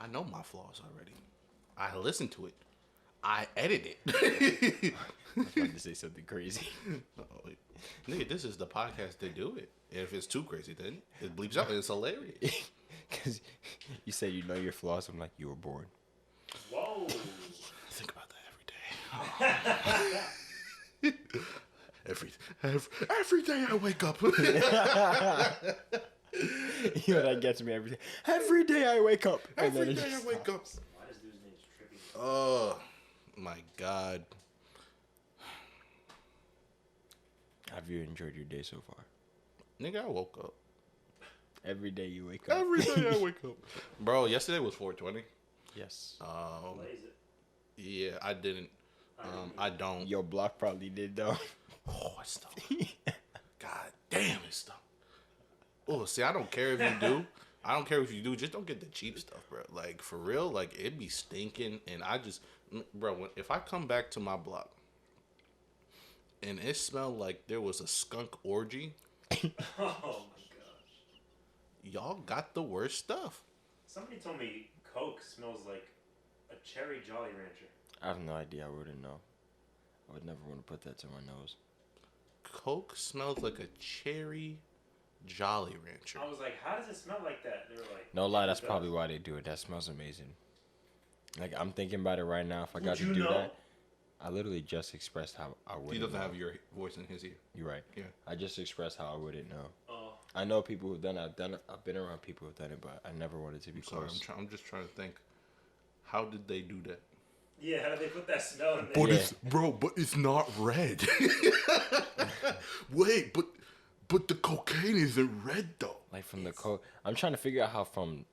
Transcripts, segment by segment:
I know my flaws already. I listen to it. I edit it. I was about to say something crazy. Oh, nigga, this is the podcast that do it. And if it's too crazy, then it bleeps out and it's hilarious. Because you say you know your flaws. I'm like, you were born. Whoa. I think about that every day. every day I wake up. You know, that gets me every day. Every day I wake up. Every day I wake up. Why does dude's name tripping? Oh, my God. Have you enjoyed your day so far? Nigga, I woke up. Every day you wake up. Every day I wake up. Bro, yesterday was 420. Yes. Blaze it. Yeah, I didn't. I don't. Your block probably did, though. Oh, it's stuff. God damn, it's stuff. Oh, see, I don't care if you do. I don't care if you do. Just don't get the cheap stuff, bro. Like, for real, like, it be stinking. And I just, bro, if I come back to my block and it smelled like there was a skunk orgy, Oh my gosh. y'all got the worst stuff. Somebody told me Coke smells like a cherry Jolly Rancher. I have no idea. I wouldn't know. I would never want to put that to my nose. Coke smells like a cherry Jolly Rancher. I was like, how does it smell like that? They were like, No lie, that's probably why they do it. That smells amazing. Like, I'm thinking about it right now. If I got to do that, I literally just expressed how I wouldn't He doesn't know. have your voice in his ear. You're right. Yeah. I just expressed how I wouldn't know. Oh. I know people who've done it. I've been around people who've done it, but I never wanted to be Sorry, close. I'm just trying to think. How did they do that? Yeah, how did they put that smell in there? But Yeah. but it's not red. Wait, but the cocaine isn't red though. Like from the coke. I'm trying to figure out how from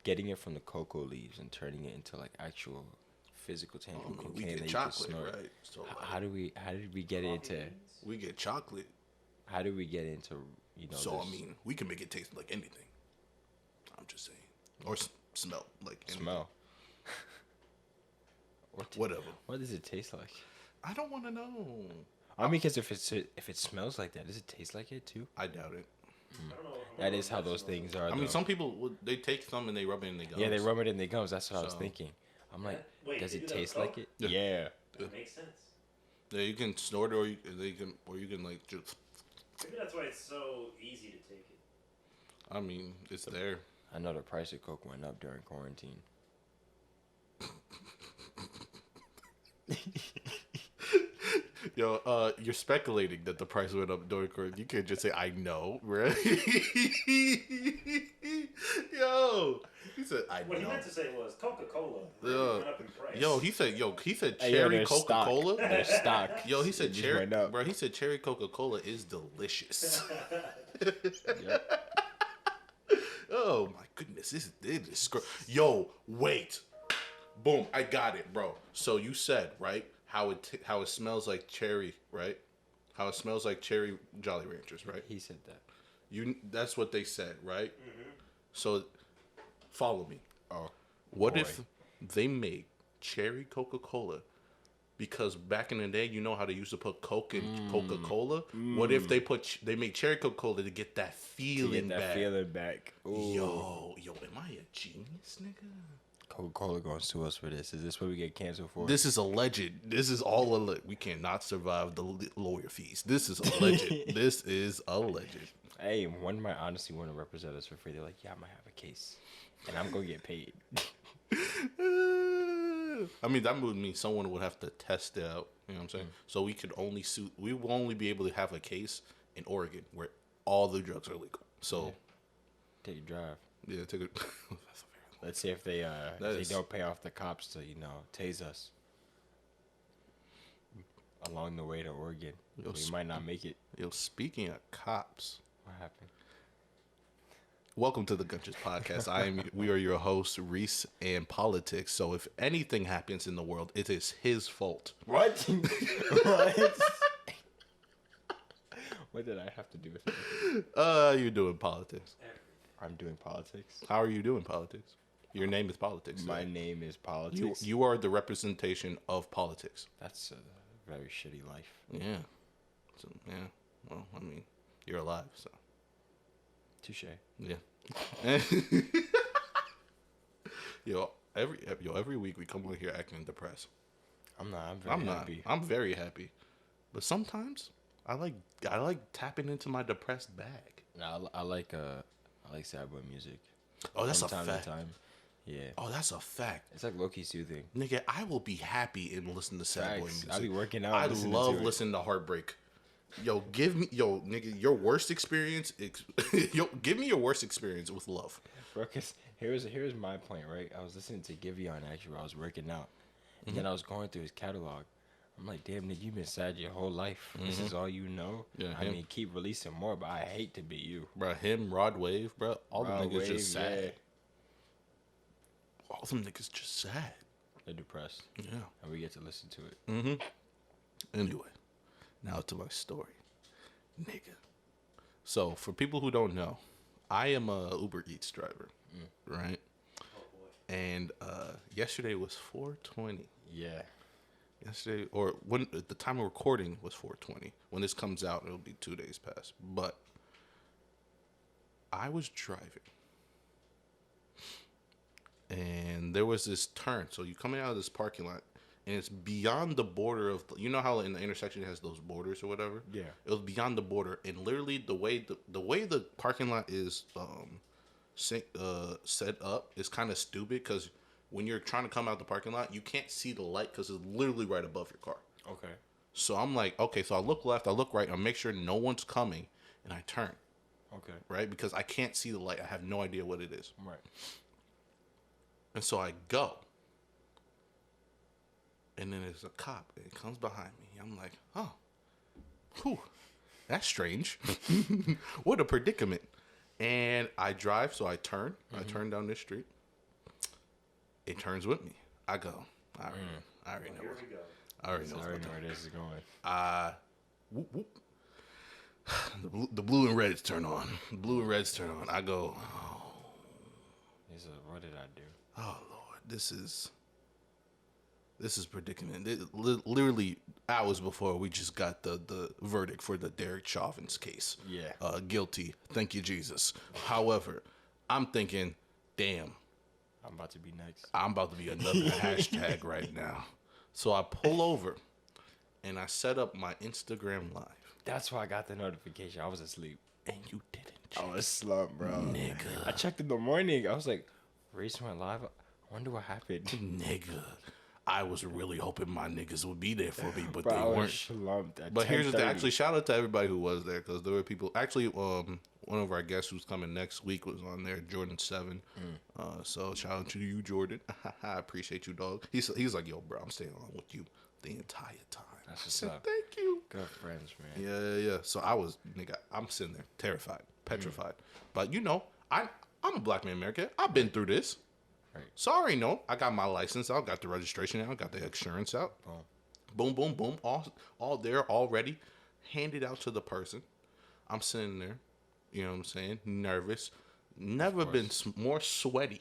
getting it from the cocoa leaves and turning it into like actual physical tangible I mean, cocaine we that get you chocolate, can snort. right? So like, How did we get into? we get chocolate. How did we get into? You know. So this I mean, we can make it taste like anything. I'm just saying, or smell like anything. smell. Whatever. What does it taste like? I don't want to know. I mean, because if it smells like that, does it taste like it too? I doubt it. I don't know. That is how those things are. I mean, though. some people they take some and they rub it in their gums. Yeah, they rub it in their gums. That's what I was So- thinking. I'm like, Wait, does they it do that taste with like Coke? it? Yeah. Yeah. That makes sense. Yeah, you can snort it, or you can like just. Maybe that's why it's so easy to take it. I mean, it's there. I know the price of Coke went up during quarantine. Yo, you're speculating that the price went up during quarantine. You can't just say I know, right? Yo, he said I What he know. meant to say was Coca-Cola Yeah. went up in price. Yo, he said Hey, yo, cherry their stock. Coca-Cola. Their stock. Yo, he said It just cherry, went up. bro. He said cherry Coca-Cola is delicious. Yep. Oh my goodness, it is yo, wait, boom, I got it, bro. So you said right how it smells like cherry, right? How it smells like cherry Jolly Ranchers, right? He said that. That's what they said, right? So follow me. Oh, What boy. if they made cherry Coca-Cola? Because back in the day, you know how they used to put Coke in Coca-Cola. What if they made cherry Coca-Cola to get that To feeling get that back? feeling back. Ooh. Yo, am I a genius, nigga? Coca-Cola going to sue us for this. Is this what we get canceled for? This is alleged. This is all alleged. We cannot survive the lawyer fees. This is alleged. This is alleged. Hey, one might honestly want to represent us for free. They're like, yeah, I might have a case, and I'm gonna get paid. I mean, that would mean someone would have to test it out. You know what I'm saying? So we could only sue. We will only be able to have a case in Oregon where all the drugs are legal. So Take a drive. yeah, take it. Let's see if they don't pay off the cops to tase us along the way to Oregon. Yo, We might not make it. Yo, speaking of cops, What happened? welcome to the Gunches Podcast. We are your hosts, Rees and Politics. So if anything happens in the world, it is his fault. What? What? What did I have to do with it? You're doing politics. I'm doing politics. How are you doing politics? Your name is politics. My so name is politics. you are the representation of politics. That's a very shitty life. Yeah. So yeah. Well, I mean, you're alive, so Touche. yeah. Every week we come on here acting depressed. I'm not. I'm very happy. I'm very happy. But sometimes I like tapping into my depressed bag. No, I like sad boy music. Oh, that's From a time fact. to time. Yeah. Oh, that's a fact. It's like low-key soothing. Nigga, I will be happy and listen to sad boy music. I'll be working out. I love listening to Heartbreak. Nigga, your worst experience. Give me your worst experience with love. Bro, cause here's my point, right? I was listening to Giveon actually while I was working out, and then I was going through his catalog. I'm like, damn, nigga, you've been sad your whole life. This is all you know. Yeah, I mean, keep releasing more, but I hate to be you, bro. Him, Rod Wave, bro. All the niggas just sad. Yeah. All them niggas just sad. They're depressed. Yeah, and we get to listen to it. Anyway, now to my story, nigga. So for people who don't know, I am a Uber Eats driver, right? Oh boy. And yesterday was 420. Yeah. Yesterday, or when at the time of recording was 420. When this comes out, it'll be 2 days past. But I was driving, and there was this turn. So you coming out of this parking lot, and it's beyond the border of, you know how in the intersection it has those borders or whatever. Yeah. It was beyond the border, and literally the way the parking lot is set up is kind of stupid because when you're trying to come out the parking lot, you can't see the light because it's literally right above your car. Okay. So I'm like, okay, so I look left, I look right, I make sure no one's coming, and I turn. Okay. Right? Because I can't see the light. I have no idea what it is. Right. And so I go. And then there's a cop, and he comes behind me. I'm like, oh, whew, that's strange. What a predicament. And I drive, so I turn. I turn down this street. It turns with me. I go. I already know. Here we go. I already know where this is going. Whoop, whoop. The blue and reds turn on. The blue and reds turn on. I go, oh. He said, what did I do? Oh, Lord. This is predicament. Literally hours before we just got the verdict for the Derek Chauvin's case. Yeah. Guilty. Thank you, Jesus. However, I'm thinking, damn. I'm about to be next. I'm about to be another hashtag right now. So I pull over, and I set up my Instagram Live. That's why I got the notification. I was asleep. And you didn't check. I was slumped, bro. Nigga. I checked in the morning. I was like, Rees went live. I wonder what happened. Nigga. I was really hoping my niggas would be there for me, but Bro, they I was weren't. slumped at But here's the thing. 10:30. Actually, shout out to everybody who was there, because there were people. Actually, one of our guests who's coming next week was on there, Jordan 7. So shout out to you, Jordan. I appreciate you, dog. He's like, yo, bro, I'm staying on with you the entire time. That's I what's said, up. thank you. Good friends, man. Yeah. So I'm sitting there, terrified, petrified. But I'm a black man in America. I've been through this. Right. So I already know. I got my license out, got the registration out, got the insurance out. Boom, boom, boom. All there, all ready. Handed out to the person. I'm sitting there, you know what I'm saying, nervous. Never been more sweaty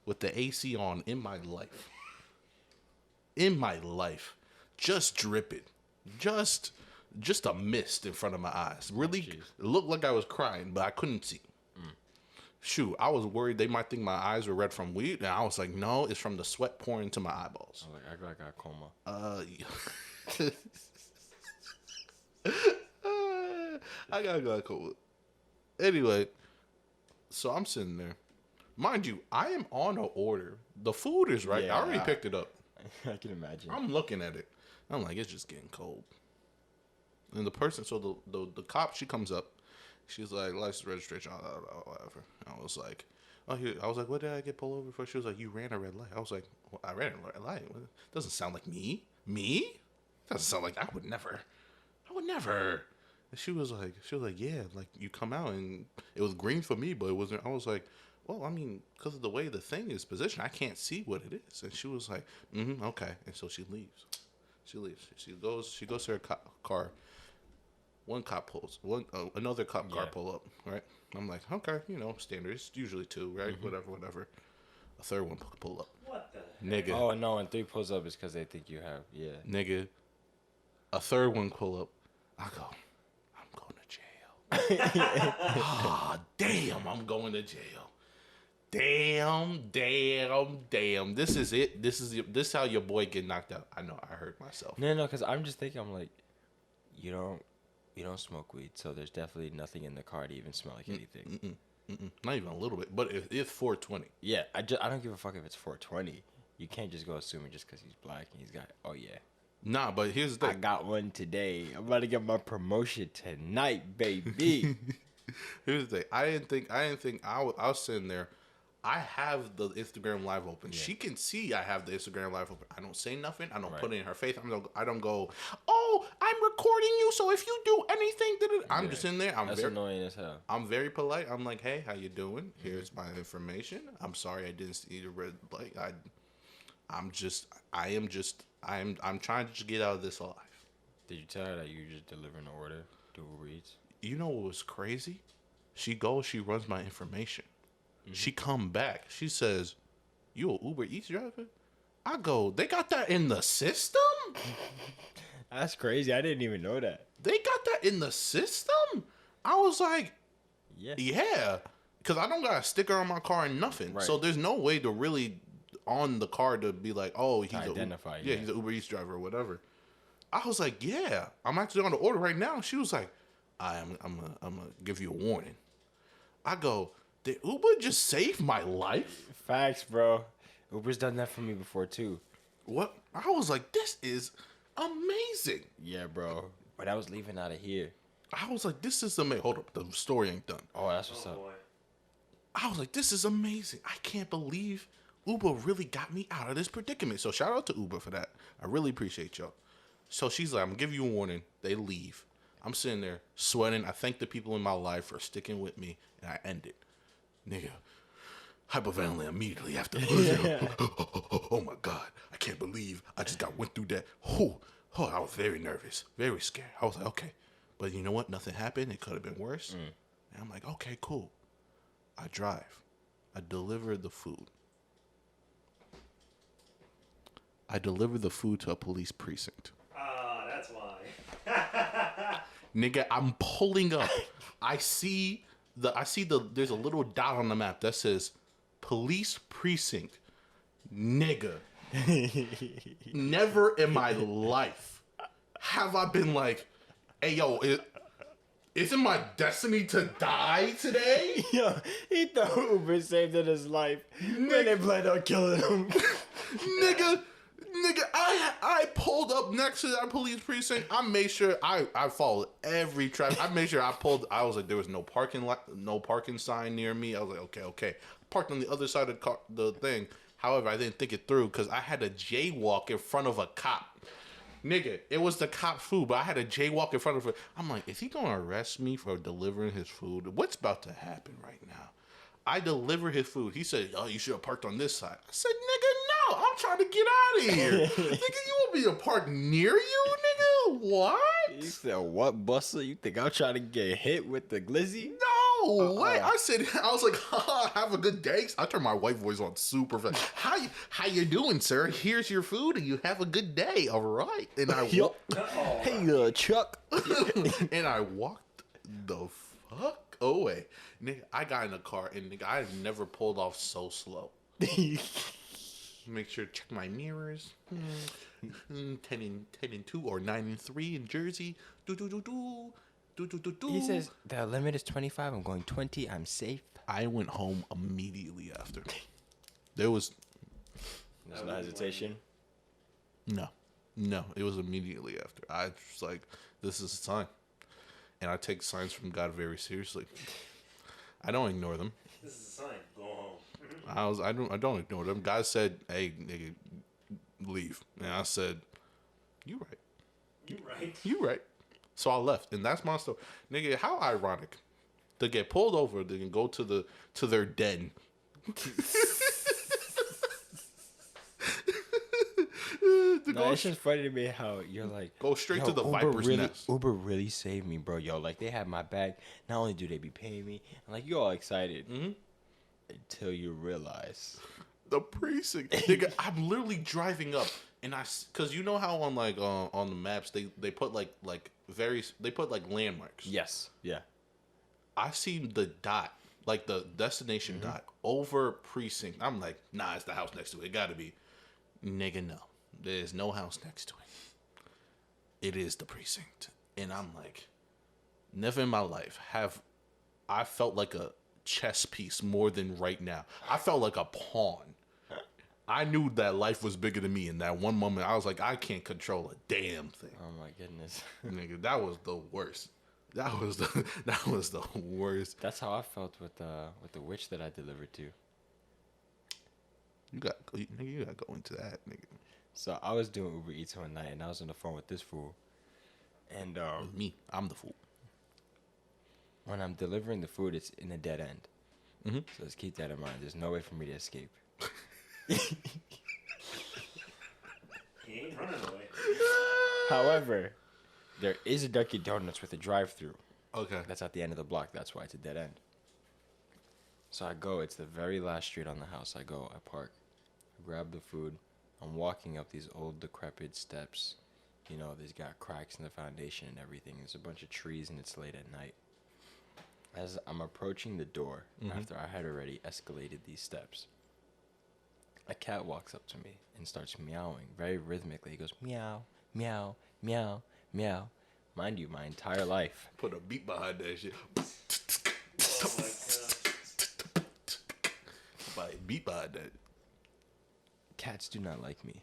with the AC on in my life. Just dripping. Just a mist in front of my eyes. Really, it looked like I was crying, but I couldn't see. Shoot, I was worried they might think my eyes were red from weed, and I was like, no, it's from the sweat pouring into my eyeballs. I was like, I got coma. I got glaucoma. Anyway, so I'm sitting there. Mind you, I am on an order. The food is right. Yeah, I already picked it up. I can imagine. I'm looking at it. I'm like, it's just getting cold. And the person, so the cop, she comes up. She's like, license, registration, whatever. I was like, what did I get pulled over for? She was like, you ran a red light. I was like, well, I ran a red light. Doesn't sound like me. Me? Doesn't sound like I would never. And she was like, yeah, like you come out and it was green for me, but it wasn't. I was like, well, I mean, because of the way the thing is positioned, I can't see what it is. And she was like, okay. And so she leaves. She goes to her car. One cop pulls. Another cop car pull up. Right. I'm like, okay, standard. It's usually two, right? Whatever. A third one pull up. What the Nigga. Oh no, and 3 pulls up is because they think you have Nigga. A third one pull up. I go, I'm going to jail. Damn, I'm going to jail. Damn. This is it. This is how your boy get knocked out. I know. I hurt myself. No, because I'm just thinking. I'm like, you don't smoke weed, so there's definitely nothing in the car to even smell like anything. Not even a little bit. But if it's 420. Yeah, I don't give a fuck if it's 420. You can't just go assuming just because he's black and he's got. Oh yeah. Nah, but here's the thing. I got one today. I'm about to get my promotion tonight, baby. Here's the thing. I didn't think I was sitting there. I have the Instagram live open. Yeah. She can see I have the Instagram live open. I don't say nothing. I don't put it in her face. I don't go, oh, I'm recording you, so if you do anything, I'm just in there. That's annoying as hell. I'm very polite. I'm like, hey, how you doing? Here's my information. I'm sorry I didn't see the red light. I'm trying to just get out of this alive. Did you tell her that you just delivering an order to Uber Eats? You know what was crazy? She runs my information. She come back. She says, you a Uber Eats driver? I go, they got that in the system? That's crazy. I didn't even know that. They got that in the system? I was like, yeah. Because I don't got a sticker on my car and nothing. Right. So there's no way to really on the car to be like, oh, he's identify. He's an Uber Eats driver or whatever. I was like, yeah. I'm actually on the order right now. She was like, I'm gonna give you a warning. I go, did Uber just save my life? Facts, bro. Uber's done that for me before, too. What? I was like, this is amazing. Yeah, bro. But I was leaving out of here. I was like, this is amazing. Hold up. The story ain't done. Oh, that's what's up. Boy. I was like, this is amazing. I can't believe Uber really got me out of this predicament. So shout out to Uber for that. I really appreciate y'all. So she's like, I'm going to give you a warning. They leave. I'm sitting there sweating. I thank the people in my life for sticking with me, and I end it. Nigga, hyperventilate immediately after. Oh my God, I can't believe I just went through that. Oh, I was very nervous, very scared. I was like, okay, but you know what? Nothing happened. It could have been worse. And I'm like, okay, cool. I drive. I deliver the food. I deliver the food to a police precinct. That's why. Nigga, I'm pulling up. I see there's a little dot on the map that says police precinct. Nigga. Never in my life have I been like, hey yo, isn't my destiny to die today? Yo, he thought Uber saved in his life. Then they planned on killing him. Nigga, I pulled up next to that police precinct. I made sure I followed every traffic. I made sure I was like, there was no parking sign near me. I was like, okay. Parked on the other side of the thing. However, I didn't think it through because I had a jaywalk in front of a cop. Nigga, it was the cop's food, but I had a jaywalk in front of it. I'm like, is he gonna arrest me for delivering his food? What's about to happen right now? I deliver his food. He said, oh, you should have parked on this side. I said, nigga, no, I'm trying to get out of here. Nigga, you want me to park near you, nigga? What? He said, what, Buster? You think I'm trying to get hit with the glizzy? No, wait. I was like, have a good day. I turned my white voice on super fast. How you doing, sir? Here's your food and you have a good day. All right. And I hey, Chuck. And I walked the fuck away. Nigga, I got in the car and nigga, I've never pulled off so slow. Make sure to check my mirrors. 10 and 2 or 9 and 3 in Jersey. He says the limit is 25. I'm going 20. I'm safe. I went home immediately after. There was no hesitation. No, it was immediately after. I was like, this is a sign, and I take signs from God very seriously. I don't ignore them. This is a sign. Go home. I don't ignore them. God said, "Hey, nigga, leave," and I said, "You right. You right." So I left, and that's my story. Nigga, how ironic to get pulled over, they can go to their den. It's just funny to me how you're like, go straight to the viper's nest. Uber really saved me, bro. Yo, like they have my back. Not only do they be paying me, and like you're all excited until you realize the precinct. Nigga, I'm literally driving up, and because you know how on like on the maps they put like landmarks. Yes, yeah. I seen the dot like the destination dock over precinct. I'm like, nah, it's the house next to it. It gotta be. Nigga, no. There's no house next to it. It is the precinct. And I'm like, never in my life have I felt like a chess piece more than right now. I felt like a pawn. I knew that life was bigger than me in that one moment. I was like, I can't control a damn thing. Oh my goodness. Nigga, that was the worst. That was the worst. That's how I felt with the witch that I delivered to. You gotta go into that, nigga. So I was doing Uber Eats one night, and I was on the phone with this fool. And me, I'm the fool. When I'm delivering the food, it's in a dead end. Mm-hmm. So let's keep that in mind. There's no way for me to escape. He ain't running away. However, there is a Dunkin' Donuts with a drive-thru. Okay. That's at the end of the block. That's why it's a dead end. So I go. It's the very last street on the house. I go. I park. I grab the food. I'm walking up these old decrepit steps. You know, there's got cracks in the foundation and everything. There's a bunch of trees and it's late at night. As I'm approaching the door, after I had already escalated these steps, a cat walks up to me and starts meowing very rhythmically. He goes, meow, meow, meow, meow. Mind you, my entire life. Put a beat behind that shit. Beat behind that. Cats do not like me.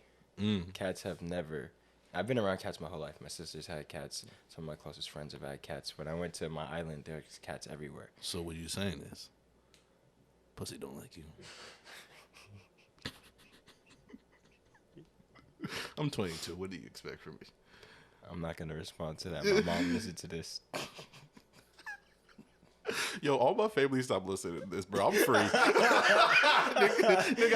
Cats have never... I've been around cats my whole life. My sister's had cats. Some of my closest friends have had cats. When I went to my island, there's cats everywhere. So what you saying is, pussy don't like you. I'm 22. What do you expect from me? I'm not going to respond to that. My mom listened to this. Yo, all my family stop listening to this, bro. I'm free. nigga,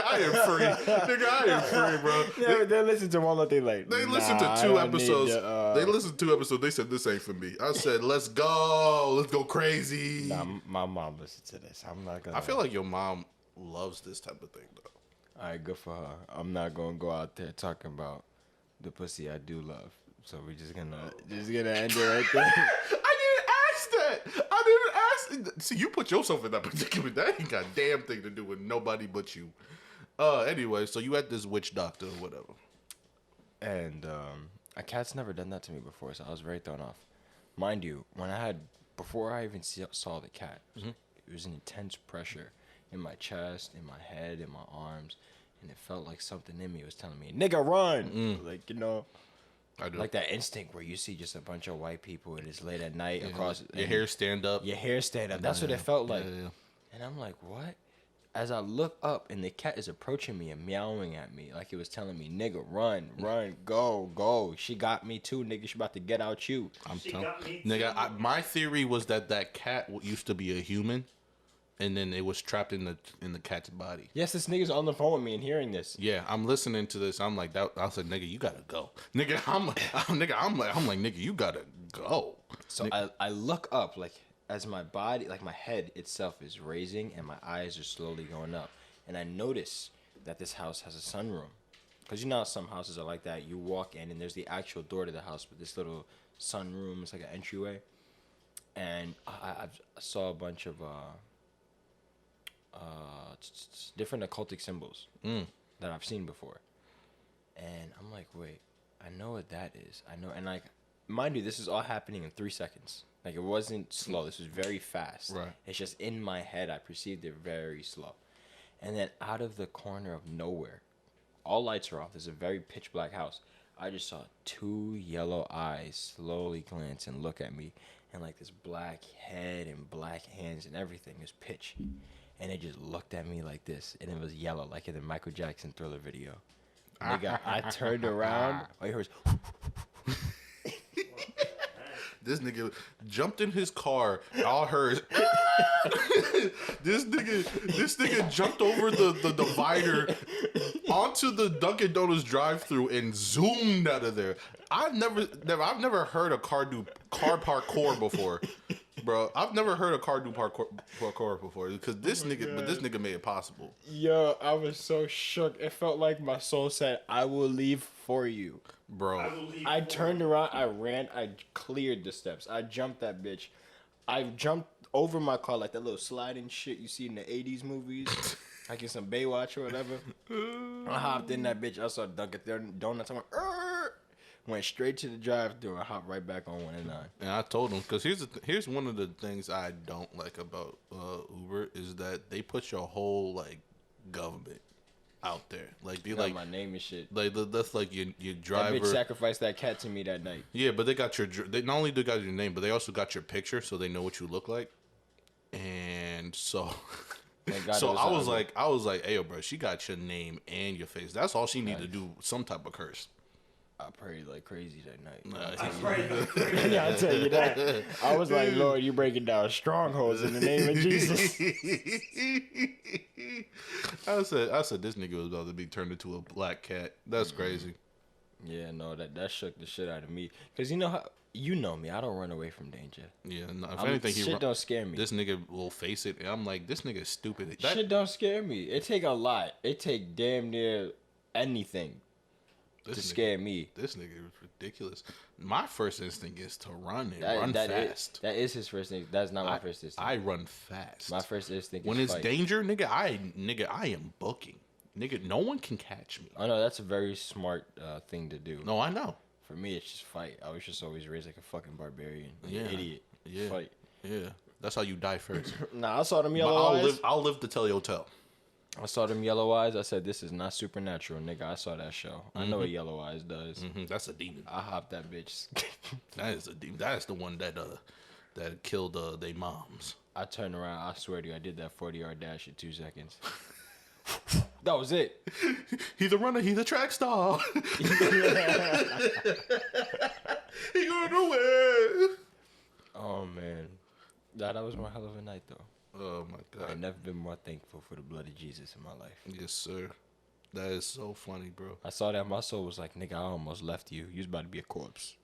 I am free. Nigga, I am free, bro. Yeah, they listen to one that they like. They listened to 2 episodes. They listened to 2 episodes. They said, this ain't for me. I said, let's go. Let's go crazy. Nah, my mom listened to this. I'm not going to. I feel like your mom loves this type of thing, though. All right, good for her. I'm not going to go out there talking about the pussy I do love. So we're just gonna end it right there. I didn't ask. See, you put yourself in that predicament. That ain't got a damn thing to do with nobody but you. Anyway, so you at this witch doctor or whatever. And a cat's never done that to me before, so I was very thrown off. Mind you, before I even saw the cat, it was an intense pressure in my chest, in my head, in my arms, and it felt like something in me was telling me, nigga, run! Like, you know... I do. Like that instinct where you see just a bunch of white people and it's late at night across... Your hair stand up. Your hair stand up. That's what it felt like. Yeah. And I'm like, what? As I look up and the cat is approaching me and meowing at me like it was telling me, nigga, run, go. She got me too, nigga. She about to get out you. I'm telling you. Nigga, my theory was that cat used to be a human. And then it was trapped in the cat's body. Yes, this nigga's on the phone with me and hearing this. Yeah, I'm listening to this. I'm like, I said, nigga, you gotta go. Nigga, I'm like, nigga, you gotta go. So I look up, like, as my body, like my head itself is raising and my eyes are slowly going up. And I notice that this house has a sunroom. Because you know how some houses are like that. You walk in and there's the actual door to the house with this little sunroom. It's like an entryway. And I saw a bunch of... different occultic symbols that I've seen before. And I'm like, wait, I know what that is. I know. And like, mind you, this is all happening in 3 seconds. Like, it wasn't slow. This was very fast. Right. It's just in my head. I perceived it very slow. And then out of the corner of nowhere, all lights are off. There's a very pitch black house. I just saw 2 yellow eyes slowly glance and look at me. And like this black head and black hands and everything is pitch. And it just looked at me like this. And it was yellow, like in the Michael Jackson Thriller video. Nigga, I turned around. All you heard was... This nigga jumped in his car. All heard. This nigga jumped over the divider onto the Dunkin' Donuts drive-thru and zoomed out of there. I've never heard a car do car parkour before, bro. I've never heard a car do parkour before because this nigga made it possible. Yo, I was so shook. It felt like my soul said, "I will leave for you." Bro, I turned around, I ran, I cleared the steps. I jumped that bitch. I've jumped over my car like that little sliding shit you see in the 80s movies. Like in some Baywatch or whatever. I hopped in that bitch. I saw Dunkin' Donuts. I went straight to the drive-thru and hopped right back on 109. And I told him, because here's one of the things I don't like about Uber is that they put your whole like government out there. Like they like my name and shit. Like that's like your driver. That bitch sacrificed that cat to me that night. Yeah, but they got they not only got your name, but they also got your picture, so they know what you look like. And so. So I was like, hey, yo, bro, she got your name and your face. That's all she need to do. Some type of curse. I prayed like crazy that night. Yeah, I'll tell you that. I was like, Lord, you breaking down strongholds in the name of Jesus. I said, this nigga was about to be turned into a black cat. That's crazy. Yeah, no, that shook the shit out of me. Cause you know how. You know me. I don't run away from danger. Yeah, no, if anything, shit don't scare me. This nigga will face it. And I'm like, this nigga is stupid. Shit don't scare me. It take a lot. It take damn near anything to scare me. This nigga is ridiculous. My first instinct is to run and run fast. That is his first instinct. That's not my first instinct. I run fast. My first instinct is when it's fight. danger, I am booking. Nigga, no one can catch me. I know that's a very smart thing to do. No, I know. For me, it's just fight. I was just always raised like a fucking barbarian. Like an idiot. Yeah. Fight. Yeah. That's how you die first. Nah, I saw them yellow eyes. I'll live to tell your tale. I saw them yellow eyes. I said, this is not supernatural, nigga. I saw that show. I know what yellow eyes does. Mm-hmm. That's a demon. I hopped that bitch. That is a demon. That is the one that killed they moms. I turned around. I swear to you, I did that 40-yard dash in 2 seconds. That was it. He's a runner. He's a track star. He going nowhere. Oh, man. That was one hell of a night, though. Oh, my God. I've never been more thankful for the blood of Jesus in my life. Yes, sir. That is so funny, bro. I saw that. My soul was like, nigga, I almost left you. You was about to be a corpse.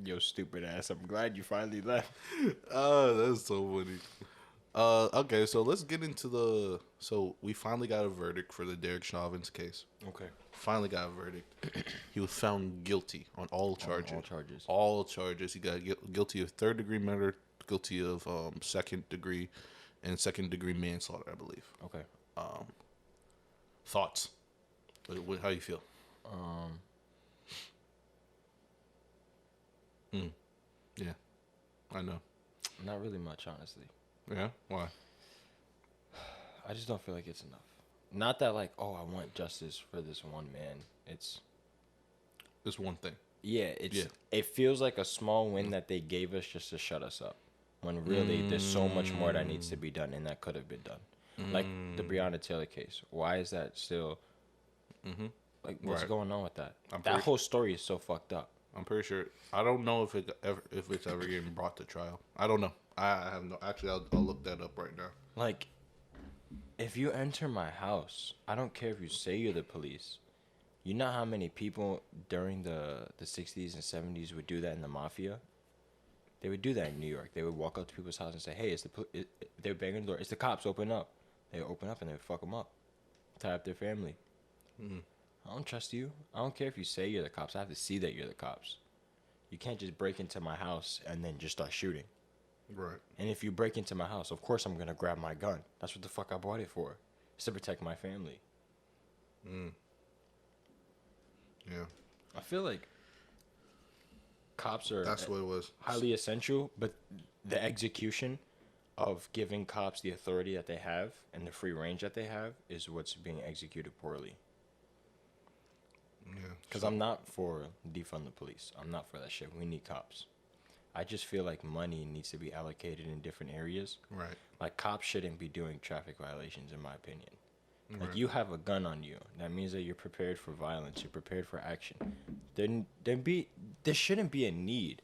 Yo, stupid ass. I'm glad you finally left. Oh, that's so funny. Okay, so let's get into so we finally got a verdict for the Derek Chauvin's case. Okay. Finally got a verdict. He was found guilty on all charges. All charges. He got guilty of third-degree murder, guilty of second-degree, and second-degree manslaughter, I believe. Okay. Thoughts? How you feel? Yeah, I know. Not really much, honestly. Yeah? Why? I just don't feel like it's enough. Not that like, oh, I want justice for this one man. It's this one thing. Yeah, it feels like a small win that they gave us just to shut us up. When really there's so much more that needs to be done and that could have been done. Like the Breonna Taylor case. Why is that still like what's going on with that? That whole story is so fucked up. I'm pretty sure. I don't know if it's ever getting brought to trial. I don't know. I have no. Actually, I'll look that up right now. Like, if you enter my house, I don't care if you say you're the police. You know how many people during the 60s and 70s would do that in the mafia? They would do that in New York. They would walk up to people's house and say, hey, they would bang on the door. It's the cops, open up. They would open up and they would fuck them up. Tie up their family. I don't trust you. I don't care if you say you're the cops. I have to see that you're the cops. You can't just break into my house and then just start shooting. Right. And if you break into my house, of course I'm going to grab my gun. That's what the fuck I bought it for. It's to protect my family. Yeah. I feel like cops are That's what it was. highly essential, but the execution of giving cops the authority that they have and the free range that they have is what's being executed poorly. Yeah. Because I'm not for defund the police. I'm not for that shit. We need cops. I just feel like money needs to be allocated in different areas. Right. Like, cops shouldn't be doing traffic violations, in my opinion. Like, Right. you have a gun on you. That means that you're prepared for violence. You're prepared for action. There shouldn't be a need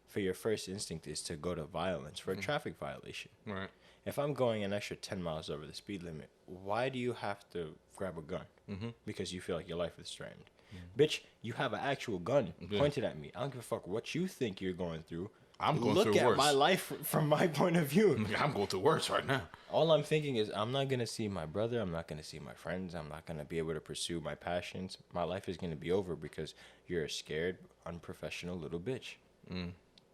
for your first instinct is to go to violence for a traffic violation. Right. If I'm going an extra 10 miles over the speed limit, why do you have to grab a gun? Because you feel like your life is threatened. Bitch, you have an actual gun pointed at me. I don't give a fuck what you think you're going through. I'm going through worse. Look at my life from my point of view. I'm going through worse right now. All I'm thinking is I'm not going to see my brother. I'm not going to see my friends. I'm not going to be able to pursue my passions. My life is going to be over because you're a scared, unprofessional little bitch.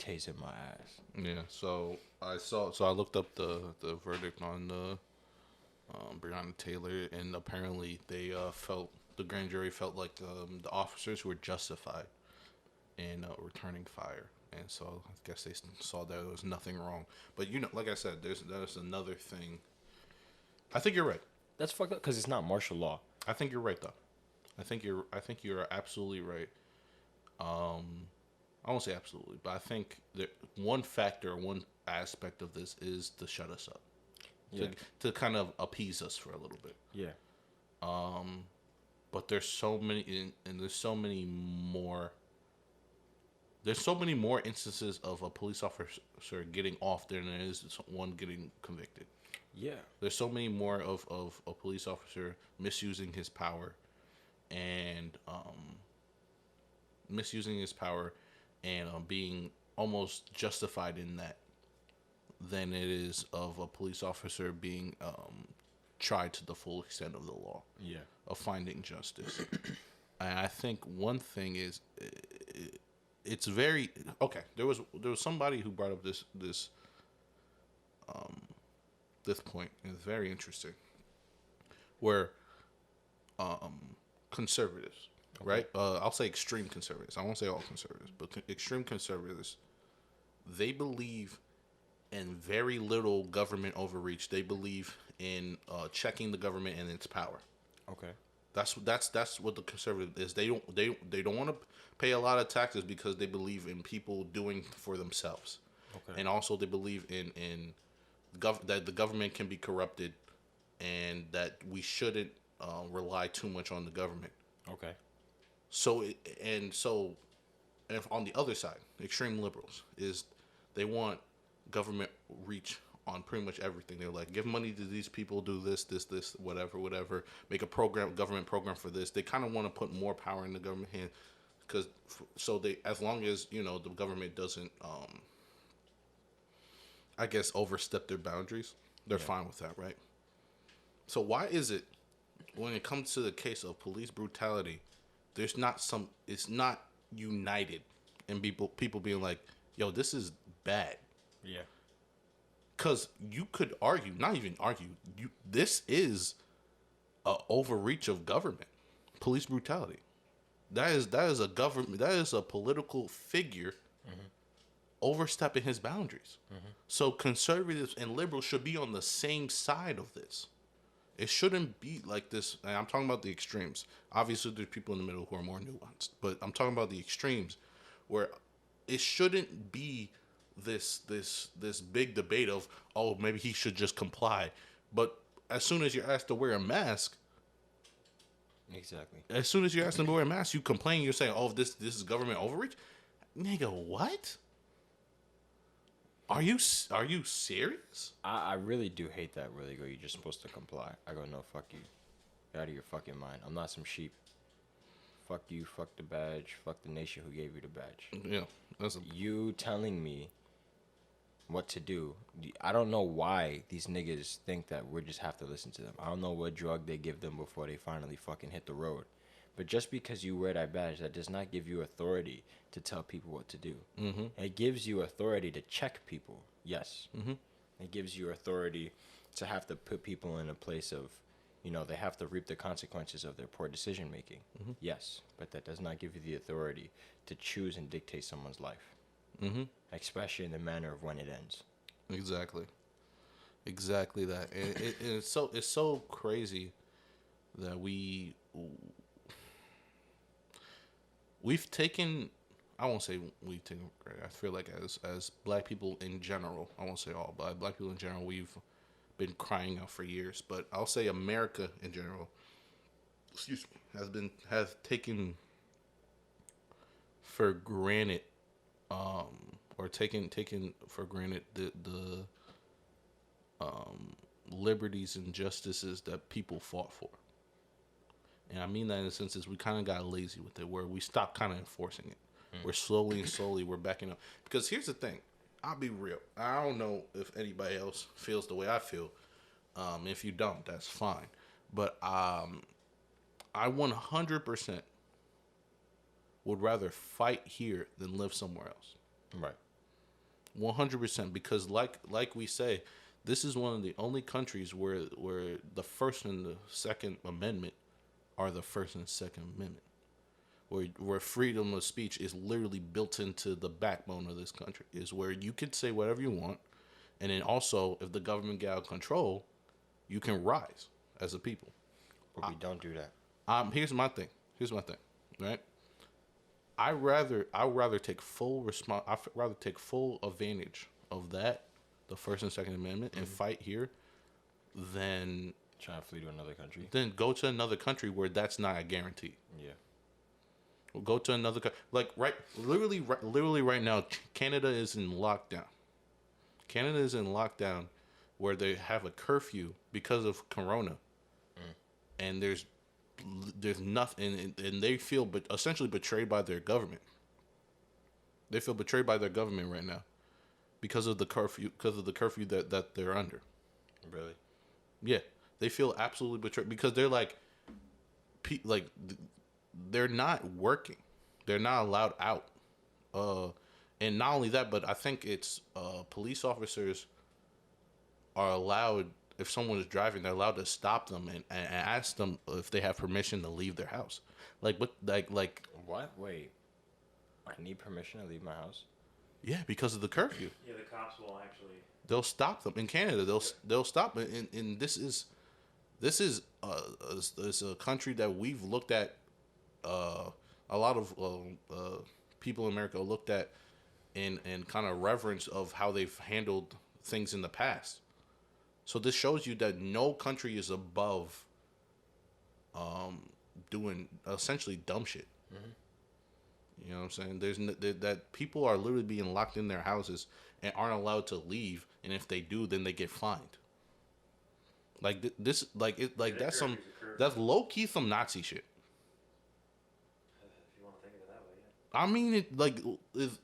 tasing my ass. Yeah. So I looked up the verdict on the Breonna Taylor, and apparently they the grand jury felt like the officers were justified in returning fire, and so I guess they saw that there was nothing wrong. But like I said, there's another thing. I think you're right. That's fucked up because it's not martial law. I think you're right though. I think you're absolutely right. I won't say absolutely, but I think that one aspect of this is to shut us up. Yeah. To kind of appease us for a little bit. Yeah. But there's so many, and there's so many more. There's so many more instances of a police officer getting off than there is one getting convicted. Yeah. There's so many more of a police officer misusing his power, and being almost justified in that, than it is of a police officer being tried to the full extent of the law. Yeah. Of finding justice. And I think one thing is, it's very okay. There was somebody who brought up this point, and it's very interesting. Where conservatives, okay, right? I'll say extreme conservatives. I won't say all conservatives, but extreme conservatives, they believe in very little government overreach. They believe in checking the government and its power. Okay. That's what the conservative is. They don't want to pay a lot of taxes because they believe in people doing for themselves. Okay. And also they believe in that the government can be corrupted, and that we shouldn't rely too much on the government. Okay. So on the other side, extreme liberals is they want government reach on pretty much everything. They're like, give money to these people, do this, whatever. Make a government program for this. They kind of want to put more power in the government hand, as long as the government doesn't, I guess, overstep their boundaries, they're fine with that, right? So why is it when it comes to the case of police brutality, it's not united in people being like, yo, this is bad. Yeah. Because you could argue, not even argue, this is a overreach of government, police brutality. That is a government. That is a political figure overstepping his boundaries. So conservatives and liberals should be on the same side of this. It shouldn't be like this. And I'm talking about the extremes. Obviously, there's people in the middle who are more nuanced, but I'm talking about the extremes, where it shouldn't be this big debate of, oh, maybe he should just comply. But as soon as you're asked to wear a mask, exactly. As soon as you're asked to wear a mask, you complain. You're saying, oh, this is government overreach. Nigga, what? Are you serious? I really do hate that. Really go, you're just supposed to comply. I go, no, fuck you. Get out of your fucking mind. I'm not some sheep. Fuck you. Fuck the badge. Fuck the nation who gave you the badge. Yeah, you telling me what to do. I don't know why these niggas think that we just have to listen to them. I don't know what drug they give them before they finally fucking hit the road. But just because you wear that badge, that does not give you authority to tell people what to do. Mm-hmm. It gives you authority to check people. Yes. Mm-hmm. It gives you authority to have to put people in a place of, they have to reap the consequences of their poor decision making. Mm-hmm. Yes. But that does not give you the authority to choose and dictate someone's life. Mm-hmm. Especially in the manner of when it ends. Exactly that. And it's so crazy that we've taken, I won't say we've taken, I feel like as black people in general, I won't say all, but black people in general, we've been crying out for years. But I'll say America in general, has taken for granted, or taken for granted the liberties and justices that people fought for. And I mean that in the sense is we kind of got lazy with it, where we stopped kind of enforcing it. We're slowly we're backing up. Because here's the thing. I'll be real. I don't know if anybody else feels the way I feel. If you don't, that's fine. But I 100% would rather fight here than live somewhere else. Right. 100%. Because like we say, this is one of the only countries where the First and the Second Amendment are the First and Second Amendment. Where freedom of speech is literally built into the backbone of this country, is where you can say whatever you want, and then also if the government get out of control, you can rise as a people. But we don't do that. Here's my thing, right? I'd rather take full advantage of that, the First and Second Amendment, and fight here, than trying to flee to another country. Then go to another country where that's not a guarantee. Yeah. We'll go to another literally right now, Canada is in lockdown. Canada is in lockdown where they have a curfew because of Corona. And there's nothing, and they feel essentially betrayed by their government. They feel betrayed by their government right now because of the curfew that they're under. Really? Yeah. They feel absolutely betrayed because they're they're not working. They're not allowed out. And not only that, but I think it's police officers are allowed, if someone is driving, they're allowed to stop them and ask them if they have permission to leave their house. What? Wait. I need permission to leave my house? Yeah, because of the curfew. Yeah, the cops will actually. They'll stop them in Canada. They'll stop, and this is a country that we've looked at. A lot of people in America looked at in kind of reverence of how they've handled things in the past. So this shows you that no country is above doing essentially dumb shit. Mm-hmm. You know what I'm saying? That people are literally being locked in their houses and aren't allowed to leave, and if they do, then they get fined. That's low key some Nazi shit. If you want to think of it that way, yeah. I mean,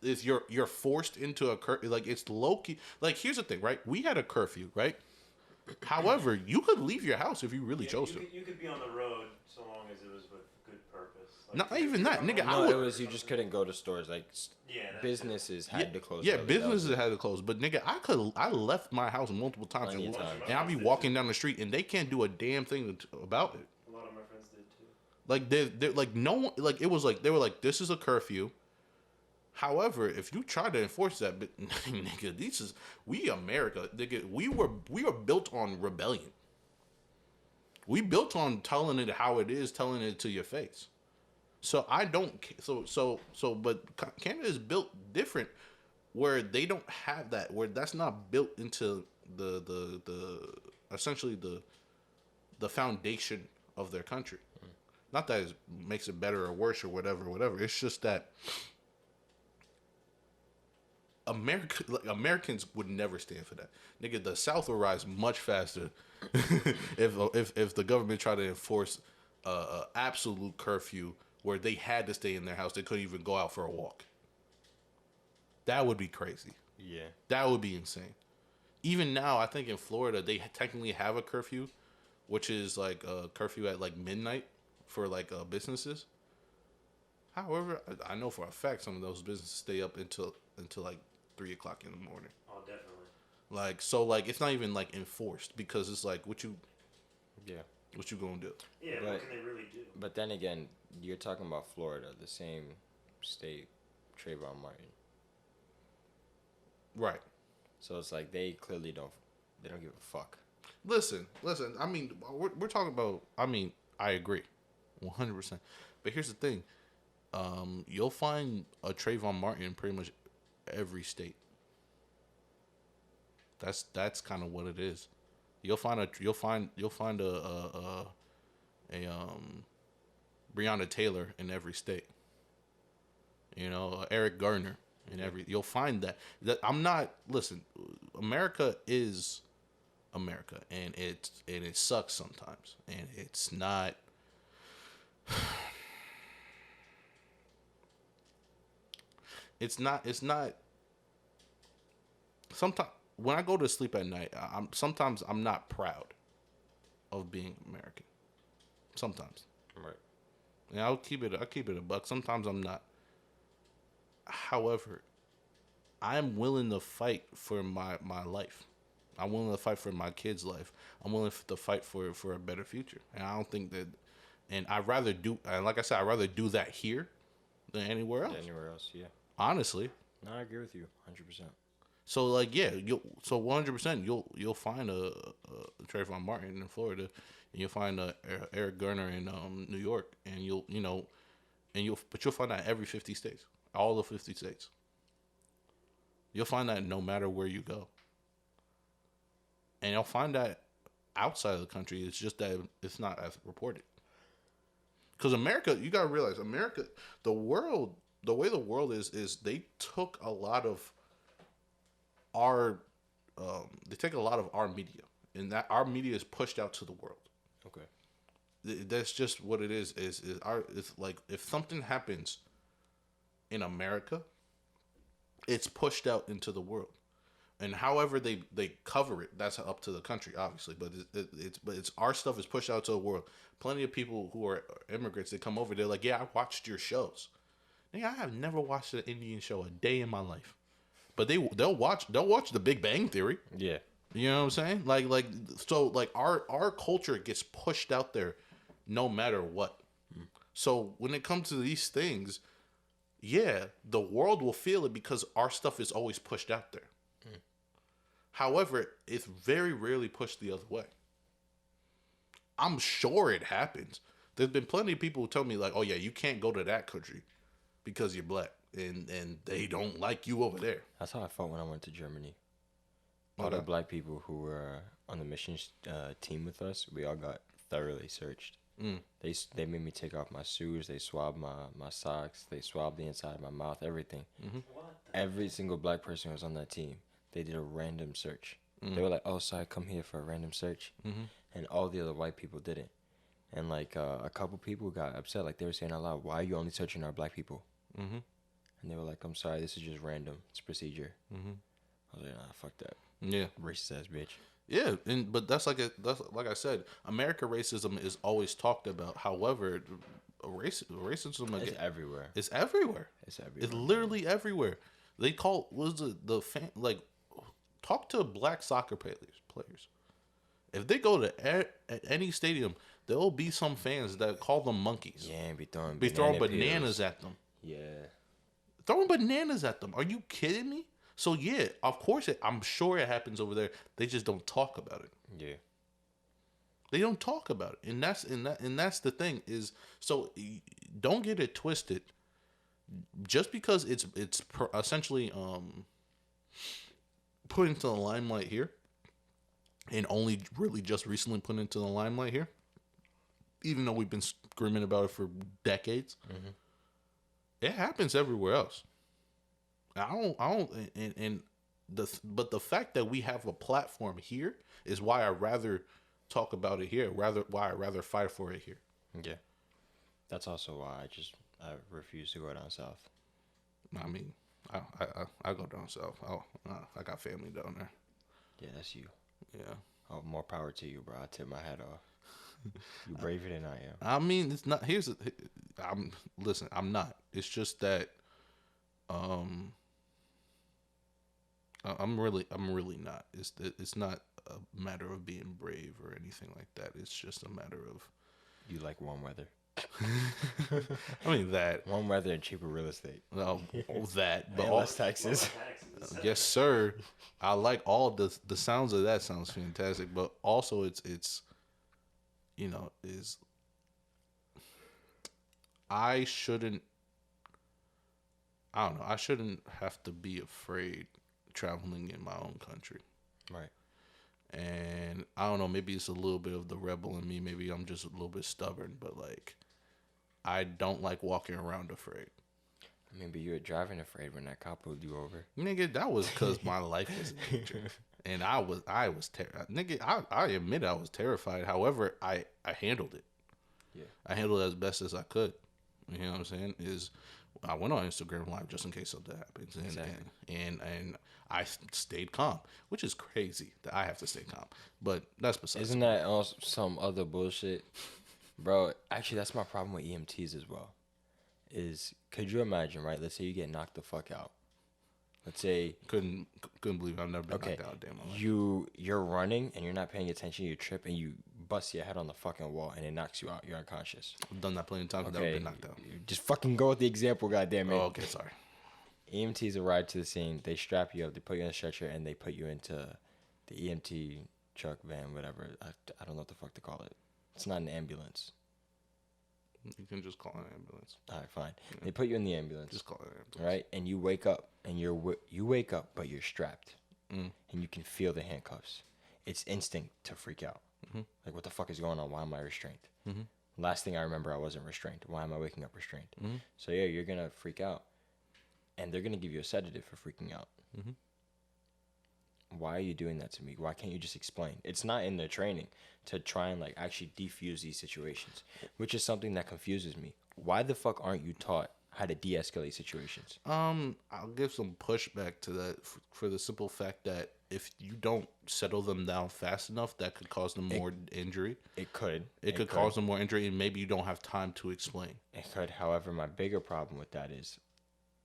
if you're forced into a curfew, it's low key. Here's the thing, right? We had a curfew, right? However, you could leave your house if you really chose to. You could be on the road so long as it was with good purpose. Not even that, nigga. It was you just couldn't go to stores. Businesses had to close. Yeah, businesses had to close. But nigga, I left my house multiple times, and I'll be walking down the street, and they can't do a damn thing about it. A lot of my friends did too. They're no one, it was they were this is a curfew. However, if you try to enforce that, but nigga, we America, nigga, we were built on rebellion. We built on telling it how it is, telling it to your face. So I don't. But Canada is built different, where they don't have that. Where that's not built into the essentially the foundation of their country. Not that it makes it better or worse or whatever. It's just that Americans would never stand for that. Nigga, the South will rise much faster if the government tried to enforce a absolute curfew where they had to stay in their house. They couldn't even go out for a walk. That would be crazy. Yeah. That would be insane. Even now, I think in Florida, they technically have a curfew, which is a curfew at midnight for businesses. However, I know for a fact some of those businesses stay up until 3 o'clock in the morning. Oh, definitely. It's not even enforced, because it's what you gonna do? Yeah, what can they really do? But then again, you're talking about Florida, the same state, Trayvon Martin. Right. So it's they clearly don't give a fuck. Listen. I mean, we're talking about. I mean, I agree, 100%. But here's the thing. You'll find a Trayvon Martin in pretty much every state. That's kind of what it is. You'll find a Breonna Taylor in every state. Eric Garner in every. You'll find that. I'm not. Listen, America is America, and it sucks sometimes, and it's not. It's not. Sometimes when I go to sleep at night, sometimes I'm not proud of being American. Sometimes. Right. And I'll keep it a buck. Sometimes I'm not. However, I'm willing to fight for my life. I'm willing to fight for my kid's life. I'm willing to fight for a better future. And I don't think that, and I'd rather do, and like I said, I'd rather do that here than anywhere else. Anywhere else, yeah. Honestly. No, I agree with you 100%. So like, yeah, 100% you'll find a Trayvon Martin in Florida, and you'll find a Eric Garner in New York, and you'll find that every 50 states, all the 50 states. You'll find that no matter where you go. And you'll find that outside of the country, it's just that it's not as reported. Because America, you gotta realize, America, the way the world is they took a lot of our media, and that our media is pushed out to the world. Okay. That's just what it is. It's like if something happens in America, it's pushed out into the world. And however they cover it, that's up to the country, obviously. But it's our stuff is pushed out to the world. Plenty of people who are immigrants, they come over, they're like, yeah, I watched your shows. Nigga, I have never watched an Indian show a day in my life. But they'll watch The Big Bang Theory. Yeah. You know what I'm saying? Like our culture gets pushed out there no matter what. So when it comes to these things, yeah, the world will feel it because our stuff is always pushed out there. However, it's very rarely pushed the other way. I'm sure it happens. There's been plenty of people who tell me like, oh yeah, you can't go to that country because you're black and they don't like you over there. That's how I felt when I went to Germany. All the black people who were on the mission team with us, we all got thoroughly searched. They made me take off my shoes. They swabbed my socks. They swabbed the inside of my mouth, everything. Every single black person who was on that team, they did a random search. They were like, oh, sorry, come here for a random search. And all the other white people didn't. And like a couple people got upset. Like they were saying out loud, why are you only searching our black people? And they were like, I'm sorry, this is just random. It's procedure. I was like, nah, fuck that. Yeah. Racist ass bitch. Yeah, but that's like I said, America racism is always talked about. However, racism It's everywhere. It's everywhere. It's everywhere. It's literally everywhere. They call the fan like talk to black soccer players. If they go to at any stadium, there will be some fans that call them monkeys. Yeah, and be throwing bananas at them. Yeah, throwing bananas at them. Are you kidding me? So yeah, of course, I'm sure it happens over there. They just don't talk about it. Yeah, they don't talk about it, and that's the thing is. So don't get it twisted. Just because it's essentially put into the limelight here, and only really just recently put into the limelight here, even though we've been screaming about it for decades, it happens everywhere else. But the fact that we have a platform here is why I rather talk about it here, why I rather fight for it here. Yeah, that's also why I refuse to go down south. I mean, I go down south. I got family down there. Yeah, that's you. Yeah. Oh, more power to you, bro. I tip my hat off. You braver than I am. I mean, it's not. Listen. I'm not. It's just that. I'm really not. It's not a matter of being brave or anything like that. It's just a matter of. You like warm weather. I mean that warm weather and cheaper real estate. No, that, but and less taxes. Yes, sir. I like all the sounds of that. Sounds fantastic, but also it's is I shouldn't have to be afraid traveling in my own country. Right. And I don't know, maybe it's a little bit of the rebel in me. Maybe I'm just a little bit stubborn, but like I don't like walking around afraid. I mean, but you were driving afraid when that cop pulled you over. Nigga, that was because my life was in danger. And I was terrified. Nigga, I admit I was terrified. However, I handled it. Yeah. I handled it as best as I could. You know what I'm saying? I went on Instagram Live just in case something happens. And, exactly. and I stayed calm, which is crazy that I have to stay calm. But that's besides. Isn't that also some other bullshit? Bro, actually, that's my problem with EMTs as well. Could you imagine, right? Let's say you get knocked the fuck out. Let's say couldn't believe I've never been knocked out. Damn. You're running and you're not paying attention. You trip and you bust your head on the fucking wall and it knocks you out. You're unconscious. I've done that plenty of times. I've never been knocked out. Just fucking go with the example, goddamn it. Oh, okay, sorry. EMTs arrive to the scene. They strap you up. They put you in a stretcher and they put you into the EMT truck, van, whatever. I don't know what the fuck to call it. It's not an ambulance. You can just call it an ambulance. All right, fine. Yeah. They put you in the ambulance. Just call it an ambulance. Right? And you wake up, and you wake up, but you're strapped. And you can feel the handcuffs. It's instinct to freak out. Like, what the fuck is going on? Why am I restrained? Last thing I remember, I wasn't restrained. Why am I waking up restrained? So, yeah, you're going to freak out. And they're going to give you a sedative for freaking out. Why are you doing that to me? Why can't you just explain? It's not in their training to try and like actually defuse these situations, which is something that confuses me. Why the fuck aren't you taught how to de-escalate situations? I'll give some pushback to that for the simple fact that if you don't settle them down fast enough, that could cause them more injury. It could. It could cause them more injury, and maybe you don't have time to explain. It could. However, my bigger problem with that is,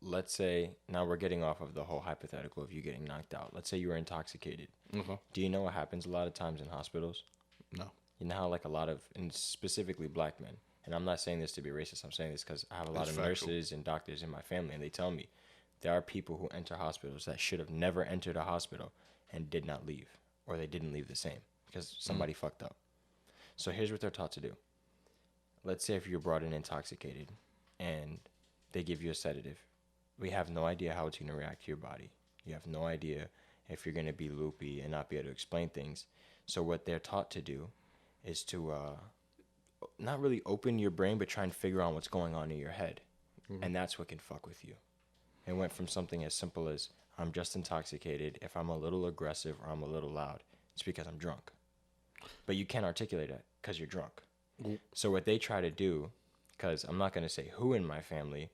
let's say, now we're getting off of the whole hypothetical of you getting knocked out. Let's say you were intoxicated. Do you know what happens a lot of times in hospitals? No. You know how like a lot of, and specifically black men, and I'm not saying this to be racist, I'm saying this because I have a lot of nurses and doctors in my family, and they tell me there are people who enter hospitals that should have never entered a hospital and did not leave, or they didn't leave the same because somebody fucked up. So here's what they're taught to do. Let's say if you're brought in intoxicated and they give you a sedative, we have no idea how it's going to react to your body. You have no idea if you're going to be loopy and not be able to explain things. So what they're taught to do is to not really open your brain, but try and figure out what's going on in your head. And that's what can fuck with you. It went from something as simple as, I'm just intoxicated. If I'm a little aggressive or I'm a little loud, it's because I'm drunk. But you can't articulate it because you're drunk. So what they try to do, because I'm not going to say who in my family,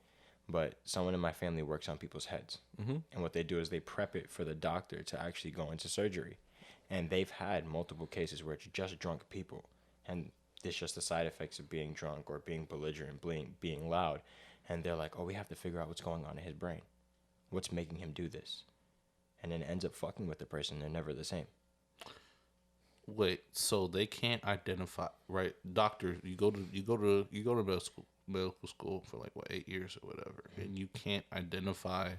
but someone in my family works on people's heads. And what they do is they prep it for the doctor to actually go into surgery. And they've had multiple cases where it's just drunk people. And it's just the side effects of being drunk or being belligerent, being loud. And they're like, oh, we have to figure out what's going on in his brain. What's making him do this? And then it ends up fucking with the person. They're never the same. Wait, so they can't identify, right? Doctor, you go to medical school for like what, 8 years or whatever, and you can't identify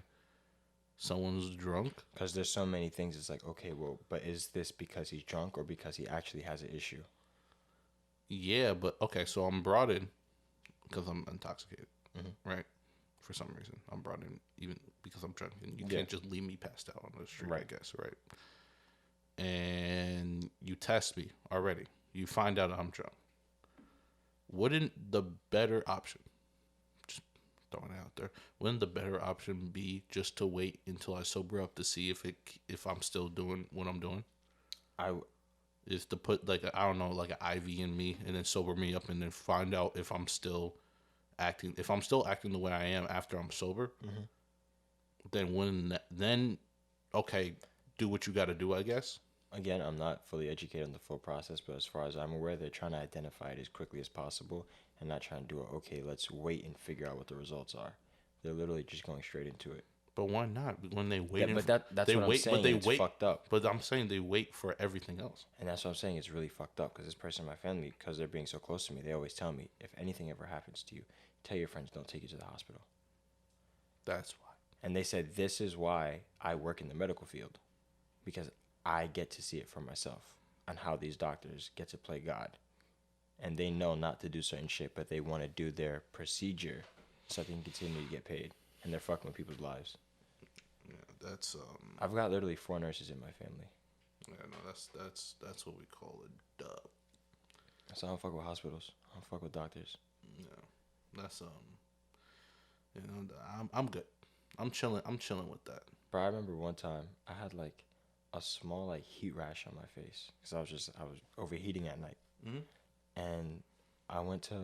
someone's drunk? Because there's so many things. It's like, okay, well, but is this because he's drunk or because he actually has an issue? Yeah, but okay, so I'm brought in because I'm intoxicated, right? For some reason, I'm brought in even because I'm drunk, and you can't just leave me passed out on the street, I guess, right? And you test me already. You find out I'm drunk. Wouldn't the better option, just throwing it out there, wouldn't the better option be just to wait until I sober up to see if I'm still doing what I'm doing? Is to put like an IV in me and then sober me up and then find out if I'm still acting the way I am after I'm sober. Then okay, do what you got to do, I guess. Again, I'm not fully educated on the full process, but as far as I'm aware, they're trying to identify it as quickly as possible and not trying to do it, okay, let's wait and figure out what the results are. They're literally just going straight into it. But why not? When they wait, that's what I'm saying. It's fucked up. But I'm saying they wait for everything else. And that's what I'm saying. It's really fucked up because this person in my family, because they're being so close to me, they always tell me, if anything ever happens to you, tell your friends don't take you to the hospital. That's why. And they said, this is why I work in the medical field, because I get to see it for myself on how these doctors get to play God. And they know not to do certain shit, but they want to do their procedure so they can continue to get paid. And they're fucking with people's lives. Yeah, that's I've got literally 4 nurses in my family. Yeah, no, that's what we call a dub. So I don't fuck with hospitals. I don't fuck with doctors. Yeah, that's I'm good. I'm chilling with that. Bro, I remember one time I had like a small like heat rash on my face because I was overheating at night. And I went to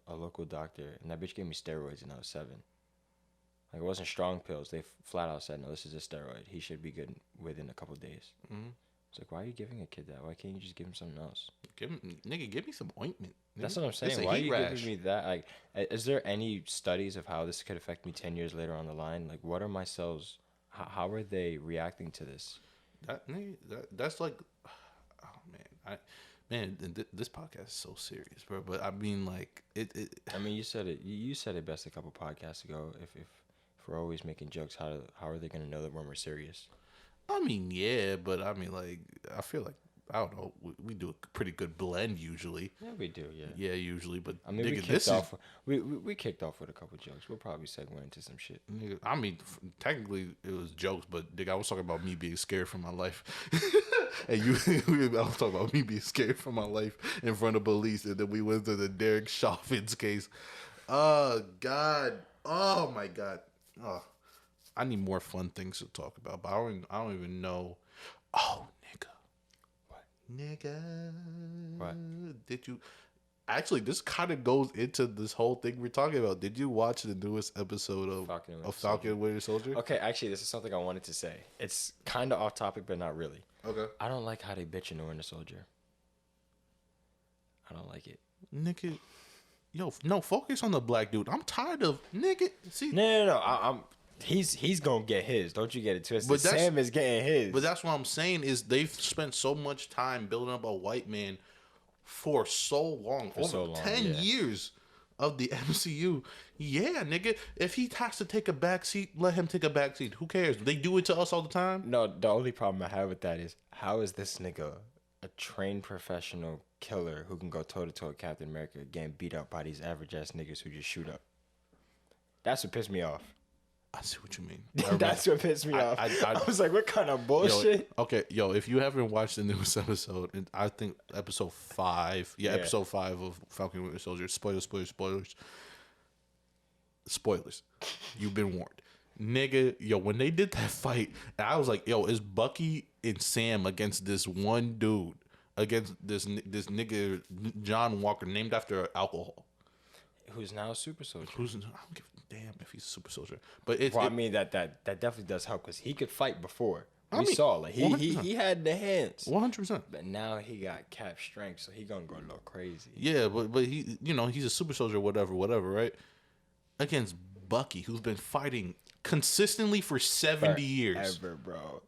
a local doctor and that bitch gave me steroids and I was 7. Like, it wasn't strong pills. They flat out said, no, this is a steroid. He should be good within a couple of days. It's like, why are you giving a kid that? Why can't you just give him something else? Give me some ointment. That's what I'm saying. Why are you giving me that? Like, is there any studies of how this could affect me 10 years later on the line? Like, what are my cells? How are they reacting to this? That's like, oh man, this podcast is so serious, bro. But I mean, like it. I mean, you said it. You said it best a couple podcasts ago. If we're always making jokes, how are they gonna know that when we're serious? I mean, yeah, but I mean, like, I feel like, I don't know, we do a pretty good blend usually. Yeah, we do, yeah. Yeah, usually, but I mean, nigga, we kicked off with a couple jokes. We'll probably segue into some shit. Nigga, I mean, technically it was jokes, but nigga, I was talking about me being scared for my life. And I was talking about me being scared for my life in front of police, and then we went to the Derek Chauvin's case. Oh, God. Oh, my God. Oh. I need more fun things to talk about, but I don't even know. Oh, nigga. What? Nigga. What? Did you... Actually, this kind of goes into this whole thing we're talking about. Did you watch the newest episode of Falcon and Winter Soldier? Okay, actually, this is something I wanted to say. It's kind of off topic, but not really. Okay. I don't like how they bitch in the Winter Soldier. I don't like it. Nigga. Yo, no, focus on the black dude. I'm tired of... Nigga. See... No. He's gonna get his. Don't you get it twisted. But Sam is getting his. But that's what I'm saying is they've spent so much time building up a white man for so long. Over 10 years of the MCU. Yeah, nigga. If he has to take a backseat, let him take a backseat. Who cares? They do it to us all the time. No, the only problem I have with that is how is this nigga a trained professional killer who can go toe to toe with Captain America getting beat up by these average ass niggas who just shoot up? That's what pissed me off. I see what you mean. That's what pissed me off. I was like, what kind of bullshit? If you haven't watched the newest episode, and I think episode 5, episode 5 of Falcon and Winter Soldier, spoilers. You've been warned. Nigga, when they did that fight, I was like, it's Bucky and Sam against this one dude, against this nigga, John Walker, named after alcohol. Who's now a super soldier. I don't give a damn if he's a super soldier. But I mean, that definitely does help because he could fight before. We saw, like, he had the hands. 100%. But now he got cap strength, so he gonna go a little crazy. Yeah, but he, he's a super soldier, whatever, right? Against Bucky, who's been fighting consistently for 70 years. Ever, bro.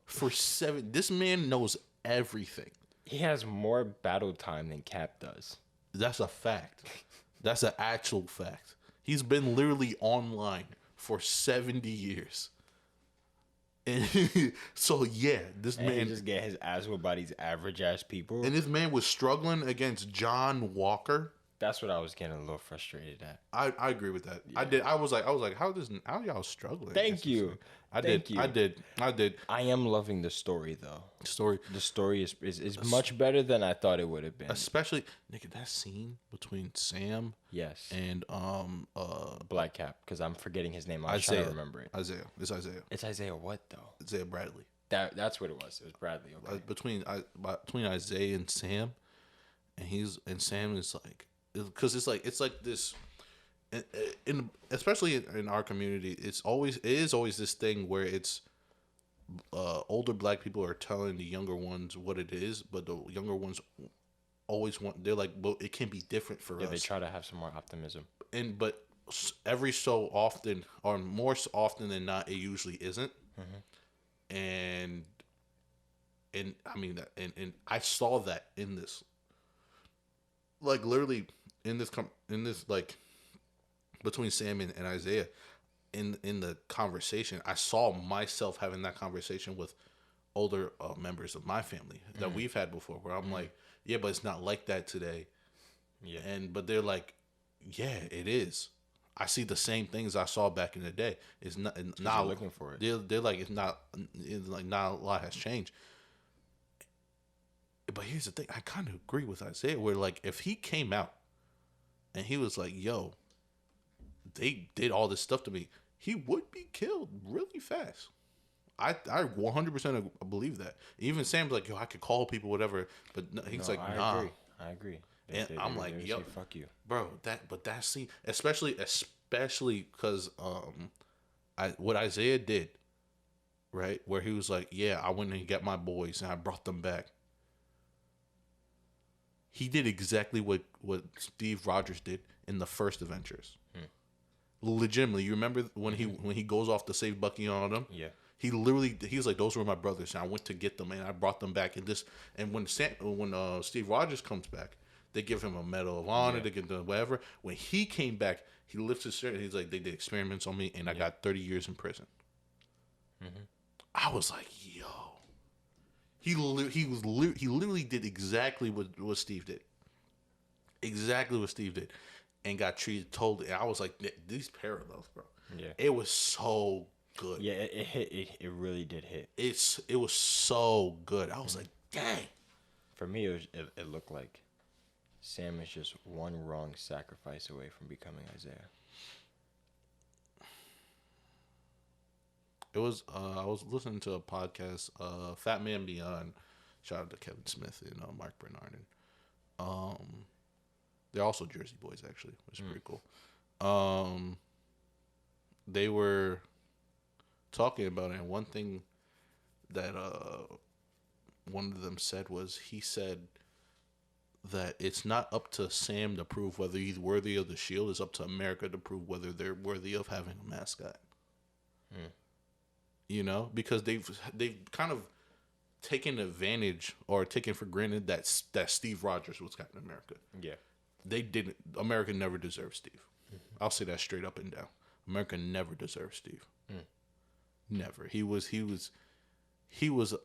This man knows everything. He has more battle time than Cap does. That's a fact. That's an actual fact. He's been literally online for 70 years. And so, this man... he just get his ass whipped by these average-ass people. And this man was struggling against John Walker. That's what I was getting a little frustrated at. I agree with that. Yeah. I was like, how y'all struggling? Thank you. I did. I am loving the story though. The story is much better than I thought it would have been. Especially, nigga, that scene between Sam, and Black Cap, because I'm forgetting his name. I was trying to remember it. Isaiah. It's Isaiah. It's Isaiah what though? Isaiah Bradley. That's what it was. It was Bradley. Okay. Between Isaiah and Sam, and Sam is like, because it's like this. Especially in our community, it is always this thing where it's older black people are telling the younger ones what it is, but the younger ones always they're like, well, it can be different for us. They try to have some more optimism. But every so often, or more often than not, it usually isn't. Mm-hmm. And I mean that, and I saw that in this, like literally in this like. Between Sam and Isaiah, in the conversation, I saw myself having that conversation with older members of my family that we've had before, where I'm like, yeah, but it's not like that today. Yeah, but they're like, yeah, it is. I see the same things I saw back in the day. It's not looking for it. They're like, it's like not a lot has changed. But here's the thing, I kind of agree with Isaiah, where like if he came out and he was like, yo, they did all this stuff to me, he would be killed really fast. I 100% believe that. Even Sam's like, yo, I could call people, whatever, but he's like, nah. I agree. I'm like, yo, fuck you, bro. That scene, especially because what Isaiah did, right, where he was like, yeah, I went and got my boys and I brought them back. He did exactly what Steve Rogers did in the first Avengers. Legitimately, you remember when he goes off to save Bucky on him? Yeah. He was like, those were my brothers, and I went to get them, and I brought them back. And when Steve Rogers comes back, they give him a Medal of Honor, they give him whatever. When he came back, he lifts his shirt, and he's like, they did experiments on me, and I got 30 years in prison. Mm-hmm. I was like, yo. He literally did exactly what Steve did. Exactly what Steve did. And got treated totally. And I was like, these parallels, bro. Yeah. It was so good. Yeah, it hit. It really did hit. It was so good. I was like, dang. For me, it looked like Sam is just one wrong sacrifice away from becoming Isaiah. It was. I was listening to a podcast, Fat Man Beyond. Shout out to Kevin Smith and Mark Bernard. And, they're also Jersey boys, actually, which is pretty cool. They were talking about it, and one thing that one of them said was, he said that it's not up to Sam to prove whether he's worthy of the shield. It's up to America to prove whether they're worthy of having a mascot. You know, because they've kind of taken advantage or taken for granted that Steve Rogers was Captain America. Yeah. They didn't. America never deserved Steve. Mm-hmm. I'll say that straight up and down. America never deserved Steve. Never. He was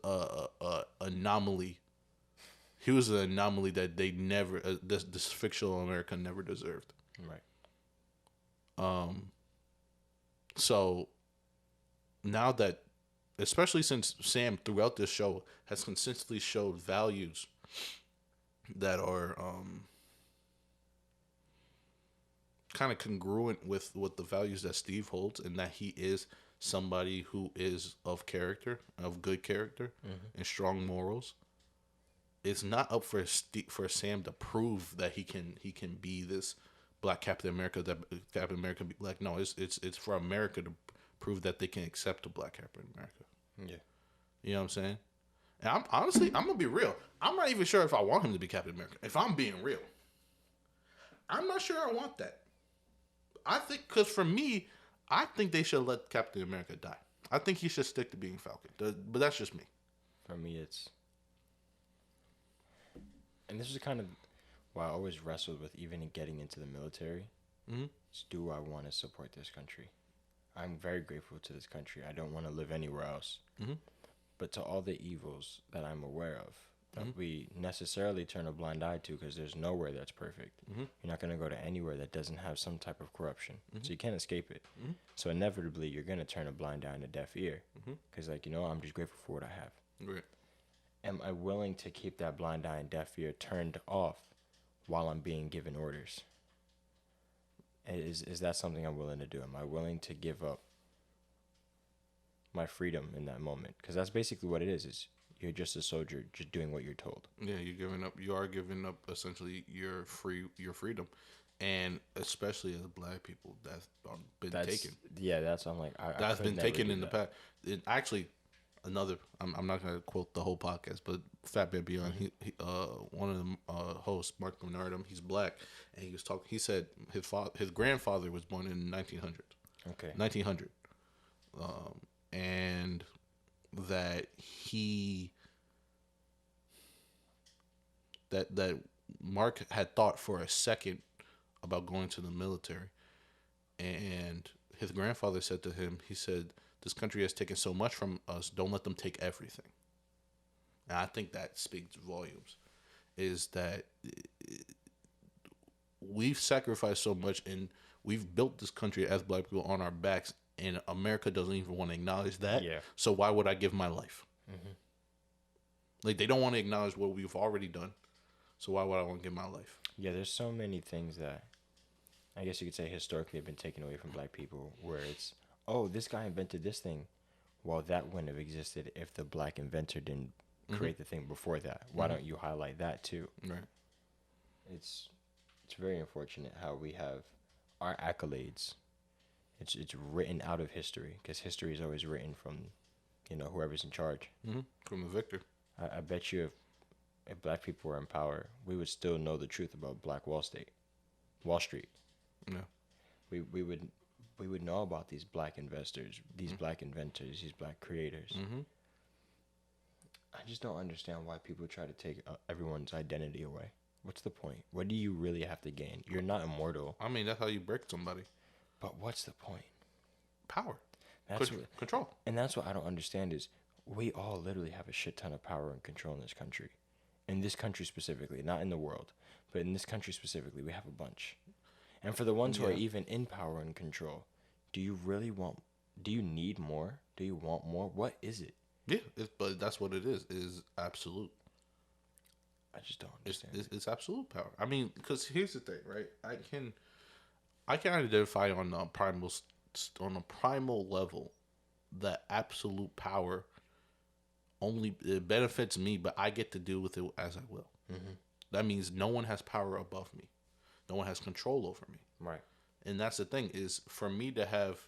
a anomaly. He was an anomaly that they never. This fictional America never deserved. Right. So now that, especially since Sam throughout this show has consistently showed values that are kind of congruent with what the values that Steve holds, and that he is somebody who is of character, of good character, and strong morals. It's not up for Sam to prove that he can be this Black Captain America, that Captain America be like. No, it's for America to prove that they can accept a Black Captain America. Yeah, you know what I'm saying. And I'm gonna be real. I'm not even sure if I want him to be Captain America. If I'm being real, I'm not sure I want that. I think, because for me, I think they should let Captain America die. I think he should stick to being Falcon. But that's just me. For me, it's... And this is kind of why I always wrestled with even getting into the military. Do I want to support this country? I'm very grateful to this country. I don't want to live anywhere else. But to all the evils that I'm aware of, that we necessarily turn a blind eye to, because there's nowhere that's perfect. You're not going to go to anywhere that doesn't have some type of corruption. So you can't escape it. So inevitably, you're going to turn a blind eye and a deaf ear. Because, I'm just grateful for what I have. Right. Am I willing to keep that blind eye and deaf ear turned off while I'm being given orders? Is that something I'm willing to do? Am I willing to give up my freedom in that moment? Because that's basically what it is you're just a soldier, just doing what you're told. Yeah, you are giving up essentially your freedom. And especially as Black people, that's been taken. Yeah, that's, I'm like, that's been taken in the past. It actually, I'm not going to quote the whole podcast, but Fat Man Beyond, he one of the hosts, Mark Bernard, he's Black, and he was talking. He said his grandfather was born in 1900. Okay. 1900. And that that Mark had thought for a second about going to the military, and his grandfather said to him, he said, "This country has taken so much from us, don't let them take everything." And I think that speaks volumes, is that we've sacrificed so much, and we've built this country as Black people on our backs, and America doesn't even want to acknowledge that. Yeah. So why would I give my life? Like, they don't want to acknowledge what we've already done. So why would I want to give my life? Yeah, there's so many things that I guess you could say historically have been taken away from Black people, where it's, oh, this guy invented this thing. Well, that wouldn't have existed if the Black inventor didn't create the thing before that. Why don't you highlight that too? Right. It's very unfortunate how we have our accolades. It's written out of history, because history is always written from, whoever's in charge. From the victor. I bet you if Black people were in power, we would still know the truth about Black Wall Street. Yeah. We would we would know about these black investors, these black inventors, these black creators. I just don't understand why people try to take everyone's identity away. What's the point? What do you really have to gain? You're not immortal. I mean, that's how you break somebody. But what's the point? Power. Control. And that's what I don't understand is we all literally have a shit ton of power and control in this country. In this country specifically, not in the world, but in this country specifically, we have a bunch. And for the ones who are even in power and control, do you need more? Do you want more? What is it? Yeah, but that's what it is absolute. I just don't understand. It's absolute power. I mean, because here's the thing, right? I can identify on a primal level that absolute power only it benefits me, but I get to deal with it as I will. That means no one has power above me. No one has control over me. Right. And that's the thing is for me to have.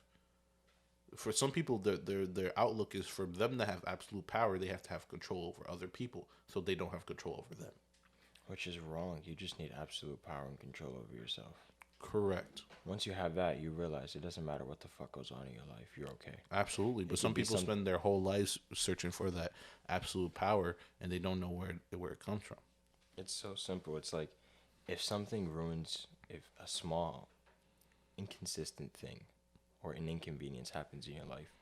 For some people, their outlook is for them to have absolute power, they have to have control over other people, so they don't have control over them. Which is wrong. You just need absolute power and control over yourself. Correct. Once you have that, you realize it doesn't matter what the fuck goes on in your life. You're okay. Absolutely. But some people spend their whole lives searching for that absolute power, and they don't know where it comes from. It's so simple. It's like if a small, inconsistent thing or an inconvenience happens in your life,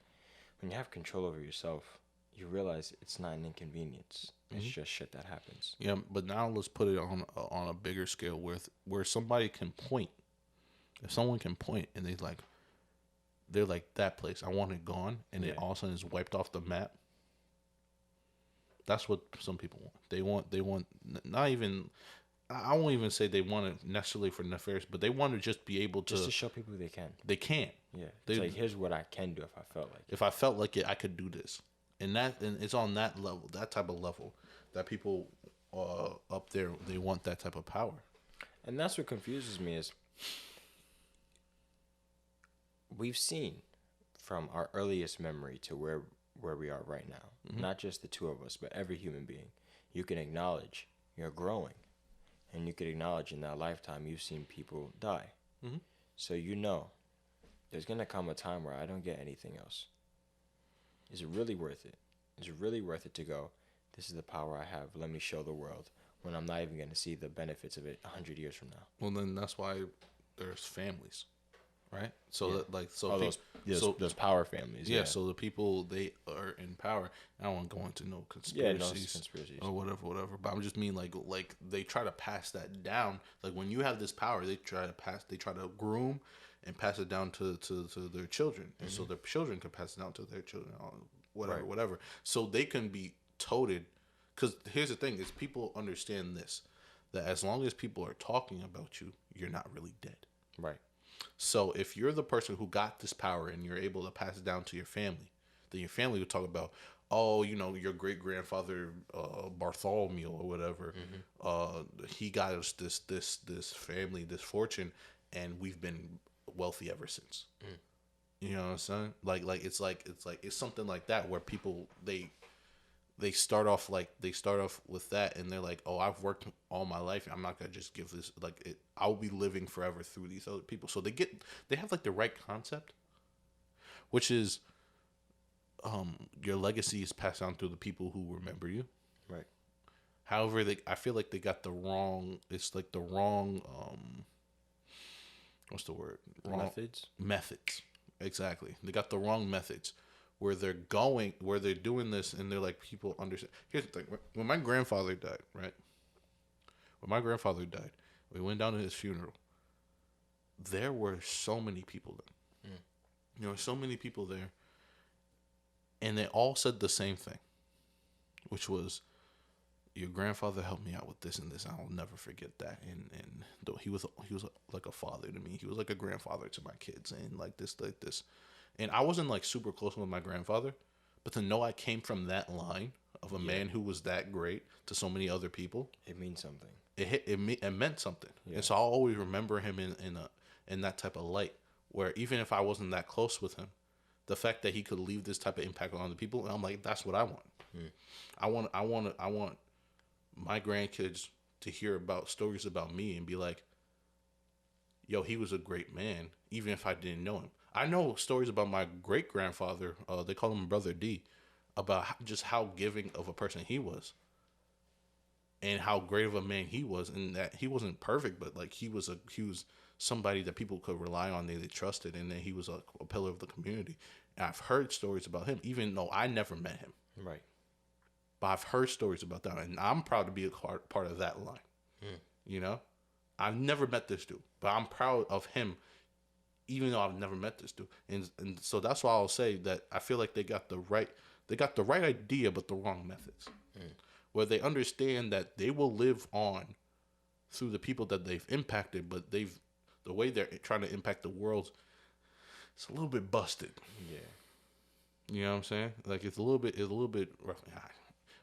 when you have control over yourself, you realize it's not an inconvenience. It's just shit that happens. Yeah, but now let's put it on a bigger scale where somebody can point. If someone can point and they're like that place, I want it gone, and it all of a sudden is wiped off the map. That's what some people want. They want not even. I won't even say they want it necessarily for nefarious, but they want to just be able to... Just to show people they can. They can. Yeah. It's like, here's what I can do if I felt like it. If I felt like it, I could do this. And it's on that level, that type of level, that people up there, they want that type of power. And that's what confuses me is we've seen from our earliest memory to where we are right now, not just the two of us, but every human being, you can acknowledge you're growing. And you could acknowledge in that lifetime you've seen people die. So you know there's going to come a time where I don't get anything else. Is it really worth it? Is it really worth it to go, this is the power I have, let me show the world, when I'm not even going to see the benefits of it 100 years from now? Well, then that's why there's families, right? So those power families. Yeah, so the people, they are in power. I don't want to go into no conspiracies or whatever. But I'm just mean like they try to pass that down. Like when you have this power, they try to groom and pass it down to their children, and so their children can pass it down to their children, whatever. So they can be toted. Because here's the thing: is people understand this, that as long as people are talking about you, you're not really dead. Right. So if you're the person who got this power and you're able to pass it down to your family, then your family will talk about, oh, your great grandfather Bartholomew or whatever, he got us this family, this fortune, and we've been wealthy ever since. You know what I'm saying? Like it's something like that where people they start off with that, and they're like, oh, I've worked all my life, I'm not gonna just give this, I'll be living forever through these other people. So they have like the right concept, which is your legacy is passed down through the people who remember you. Right. However, I feel like they got the wrong, it's like the wrong what's the word? Methods. Exactly. They got the wrong methods. Where they're doing this, and they're like, people understand. Here's the thing: when my grandfather died, right? We went down to his funeral. There were so many people there. There were so many people there, and they all said the same thing, which was, "Your grandfather helped me out with this and this. I'll never forget that." And he was like a father to me. He was like a grandfather to my kids, and like this. And I wasn't like super close with my grandfather, but to know I came from that line of a man who was that great to so many other people, it means something. It meant something, and so I'll always remember him in that type of light. Where even if I wasn't that close with him, the fact that he could leave this type of impact on other people, and I'm like, that's what I want. I want my grandkids to hear about stories about me and be like, yo, he was a great man, even if I didn't know him. I know stories about my great grandfather. They call him Brother D, about just how giving of a person he was, and how great of a man he was, and that he wasn't perfect, but like he was somebody that people could rely on, they trusted, and then he was a pillar of the community. And I've heard stories about him, even though I never met him. Right. But I've heard stories about that, and I'm proud to be a part of that line. You know, I've never met this dude, but I'm proud of him, even though I've never met this dude. And so that's why I'll say that I feel like they got the right idea, but the wrong methods. Where they understand that they will live on through the people that they've impacted, but the way they're trying to impact the world, it's a little bit busted. Yeah. You know what I'm saying? Like it's a little bit rough.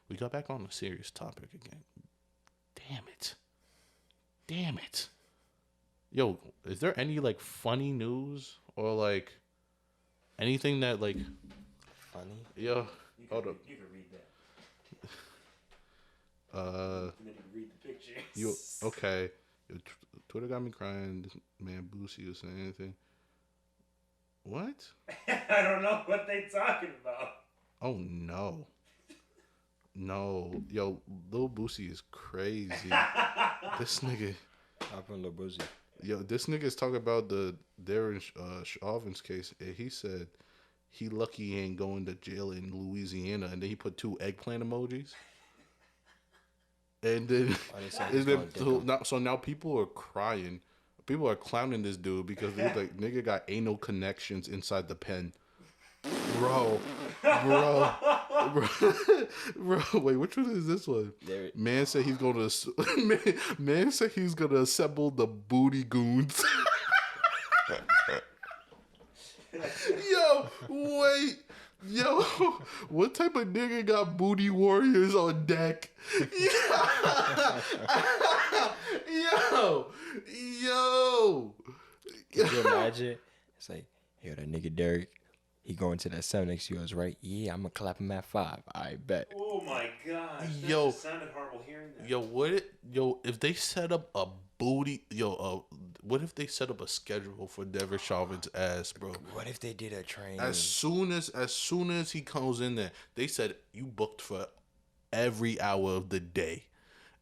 We got back on the serious topic again. Damn it. Yo, is there any like funny news or like anything that like funny? Yo, hold up. You can read that. And then you can read the pictures. You okay? Twitter got me crying. This man Boosie was saying anything. What? I don't know what they talking about. Oh no. No, yo, Lil Boosie is crazy. This nigga. Hop on Lil Boosie. Yo, this nigga is talking about the Darren Chauvin's case, and he said he lucky he ain't going to jail in Louisiana, and then he put 2 eggplant emojis. And then, so now people are crying. People are clowning this dude because they're like, nigga got anal connections inside the pen. Bro. Wait, which one is this one? Man said he's gonna man said he's gonna assemble the booty goons. Yo, what type of nigga got booty warriors on deck? Yo. Could you imagine? It's like, yo, that nigga Derek, he going to that cell next to yours, right? Yeah, I'm gonna clap him at 5. I bet. Oh my gosh. That Yo, just sounded horrible hearing that. If they set up a what if they set up a schedule for Devin Chauvin's ass, bro? What if they did a train? As soon as he comes in there, they said you booked for every hour of the day,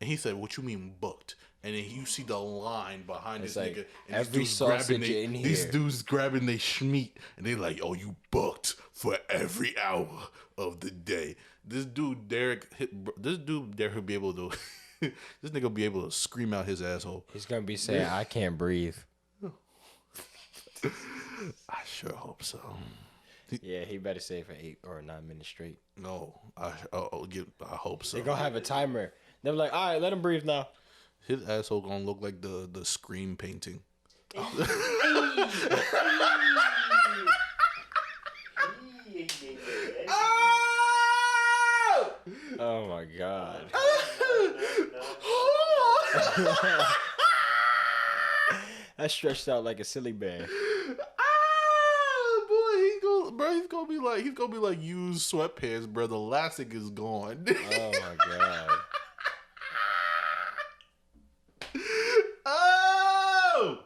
and he said, "What you mean booked?" And then you see the line behind this like, nigga, and every sausage in here. These dudes grabbing their schmeat, and they like, "Oh, you booked for every hour of the day." This dude Derek will be able to. This nigga will be able to scream out his asshole. He's gonna be saying, "I can't breathe." I sure hope so. Yeah, he better say it for 8 or 9 minutes straight. No, I hope so. They gonna have a timer. They're like, "All right, let him breathe now." His asshole gonna look like the Scream painting. Oh my god. That stretched out like a silly band. Boy, he's gonna be like used sweatpants, bro. The elastic is gone. Oh my god. Oh,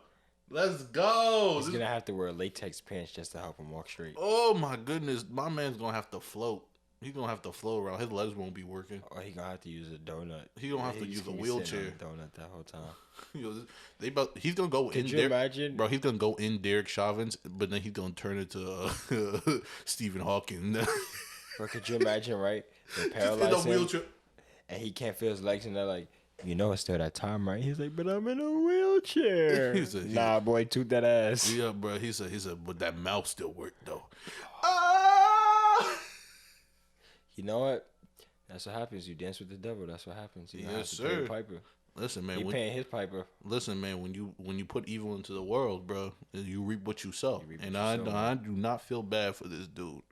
let's go. He's gonna have to wear latex pants just to help him walk straight. Oh my goodness, my man's gonna have to float. He's gonna have to float around. His legs won't be working. Or he gonna have to use a donut. He gonna have to use a wheelchair. Donut that whole time. He's gonna go in. Could you imagine, bro? He's gonna go in Derek Chauvin's, but then he's gonna turn it to Stephen Hawking. Bro, could you imagine, right? They paralyze him, and he can't feel his legs, and they're like, "You know, it's still that time, right?" He's like, "But I'm in a wheelchair." Nah, boy, toot that ass. Yeah, bro. He said, but that mouth still worked though. You know what? That's what happens. You dance with the devil. That's what happens. You yes, sir. Pay the piper. Listen, man. He paying his piper. Listen, man. When you put evil into the world, bro, you reap what you sow. I do not feel bad for this dude.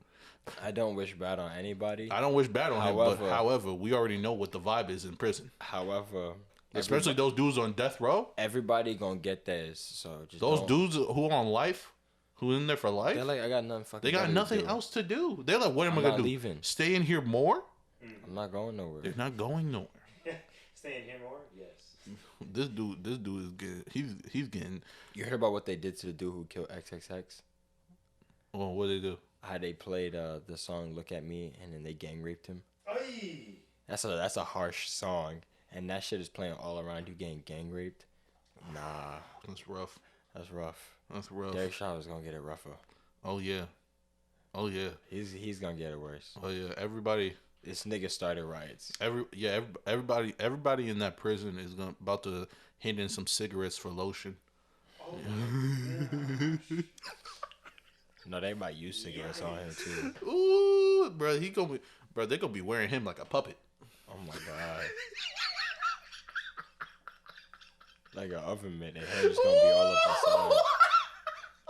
I don't wish bad on anybody. I don't wish bad on him. But however, we already know what the vibe is in prison. However, especially those dudes on death row. Everybody gonna get theirs. So just those dudes who are on life. Who in there for life? They're like, I got nothing fucking. They got nothing else to do. They're like, what am I gonna do? Leaving. Stay in here more? I'm not going nowhere. They're not going nowhere. Stay in here more? Yes. This dude is getting. He's getting. You heard about what they did to the dude who killed XXX? Oh, what they do? How they played the song "Look at Me" and then they gang raped him. Aye. That's a harsh song, and that shit is playing all around you getting gang raped. Nah, That's rough. that's rough. That's rough. Derek Chauvin's gonna get it rougher. Oh yeah. He's gonna get it worse. Oh yeah. Everybody. This nigga started riots. Everybody in that prison is about to hand in some cigarettes for lotion. Oh my gosh. No, they might use cigarettes on him too. Ooh, bro, they gonna be wearing him like a puppet. Oh my god. Like an oven mitt. Their hair just gonna be all up inside.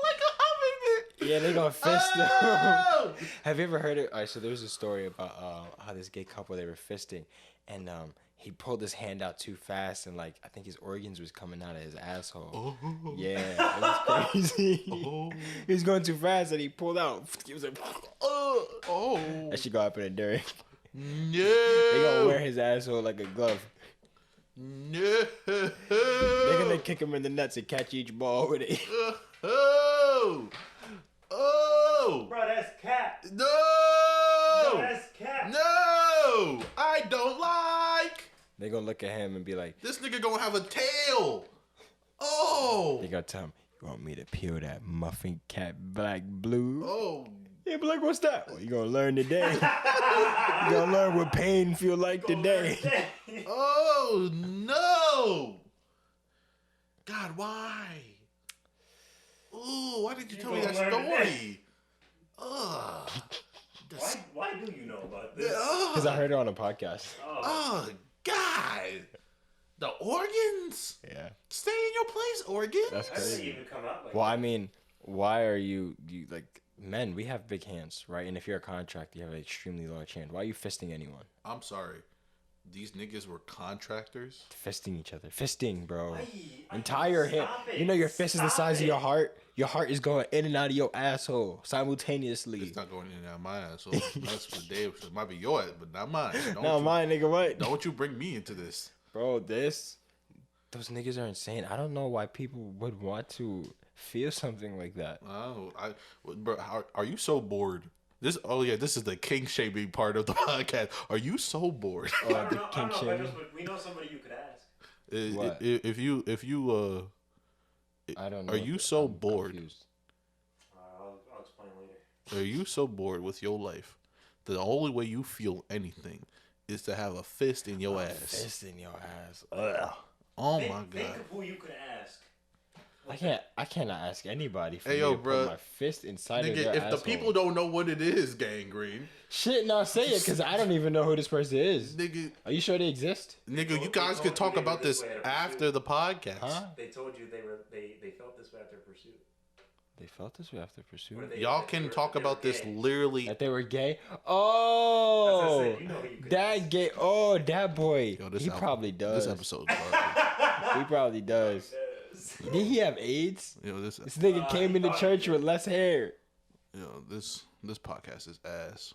Like a oven mitt. Yeah, they gonna fist them. Oh! Have you ever heard it? All right, so there was a story about how this gay couple, they were fisting, and he pulled his hand out too fast, and like I think his organs was coming out of his asshole. Oh. Yeah, it was crazy. Oh. He was going too fast, and he pulled out. He was like, Oh. that should go up in a Derek. No. They gonna wear his asshole like a glove. No. They're gonna kick him in the nuts and catch each ball with it. Oh. Oh. Bro, that's cat. No. No, that's cat. No. I don't like. They gonna look at him and be like, This nigga gonna have a tail. Oh. they gonna tell him, you want me to peel that muffin cat black blue? Oh. Yeah, but like, what's that? Well, you gonna learn today. You gonna learn what pain feel like today. Oh no. God, why? Ooh, why did you tell me that story? Ugh. Why do you know about this? Because I heard it on a podcast. Oh, God. The organs? Yeah. Stay in your place, organs. That's That didn't crazy. even come out like Well, that. I mean, why are you like, men, we have big hands, right? And if you're a contractor, you have an extremely large hand. Why are you fisting anyone? I'm sorry. These niggas were contractors? Fisting each other. Fisting, bro. Aye, Entire hand. stop it. You know your fist is the Stop size of your it. heart. Your heart is going in and out of your asshole simultaneously. It's not going in and out of my ass. So that's for Dave. It might be your ass, but not mine. No, mine, nigga, what? Don't you bring me into this. Bro, those niggas are insane. I don't know why people would want to feel something like that. Oh, bro, are you so bored? This is the Kink Shaming part of the podcast. Are you so bored? Oh, I the don't Kink know, Shame. but we know somebody you could ask. What? If you I don't know. are you so I'm bored? confused. I'll explain later. Are you so bored with your life? The only way you feel anything is to have a fist in your ass. Fist in your ass. Ugh. Oh Think, my Think god. of who you could ask. I cannot ask anybody for Hey, me yo, to bruh. put my fist inside of Nigga, their if asshole. the people don't know what it is, gangrene, Shit, no, say it, because I don't even know who this person is. nigga, Are you sure they exist? you guys could talk about this after the podcast. Huh? They told you they felt this way after pursuit. They felt this way after pursuit. Or they- Y'all they can were- talk they were about this gay. literally. That they were gay? That's what I Oh! said, you know who you could That ask. gay. Oh, that boy. Yo, this He album- probably does. This episode. He probably does. Yes. Did he have AIDS? This This nigga came he into thought church he with less hair. this podcast is ass.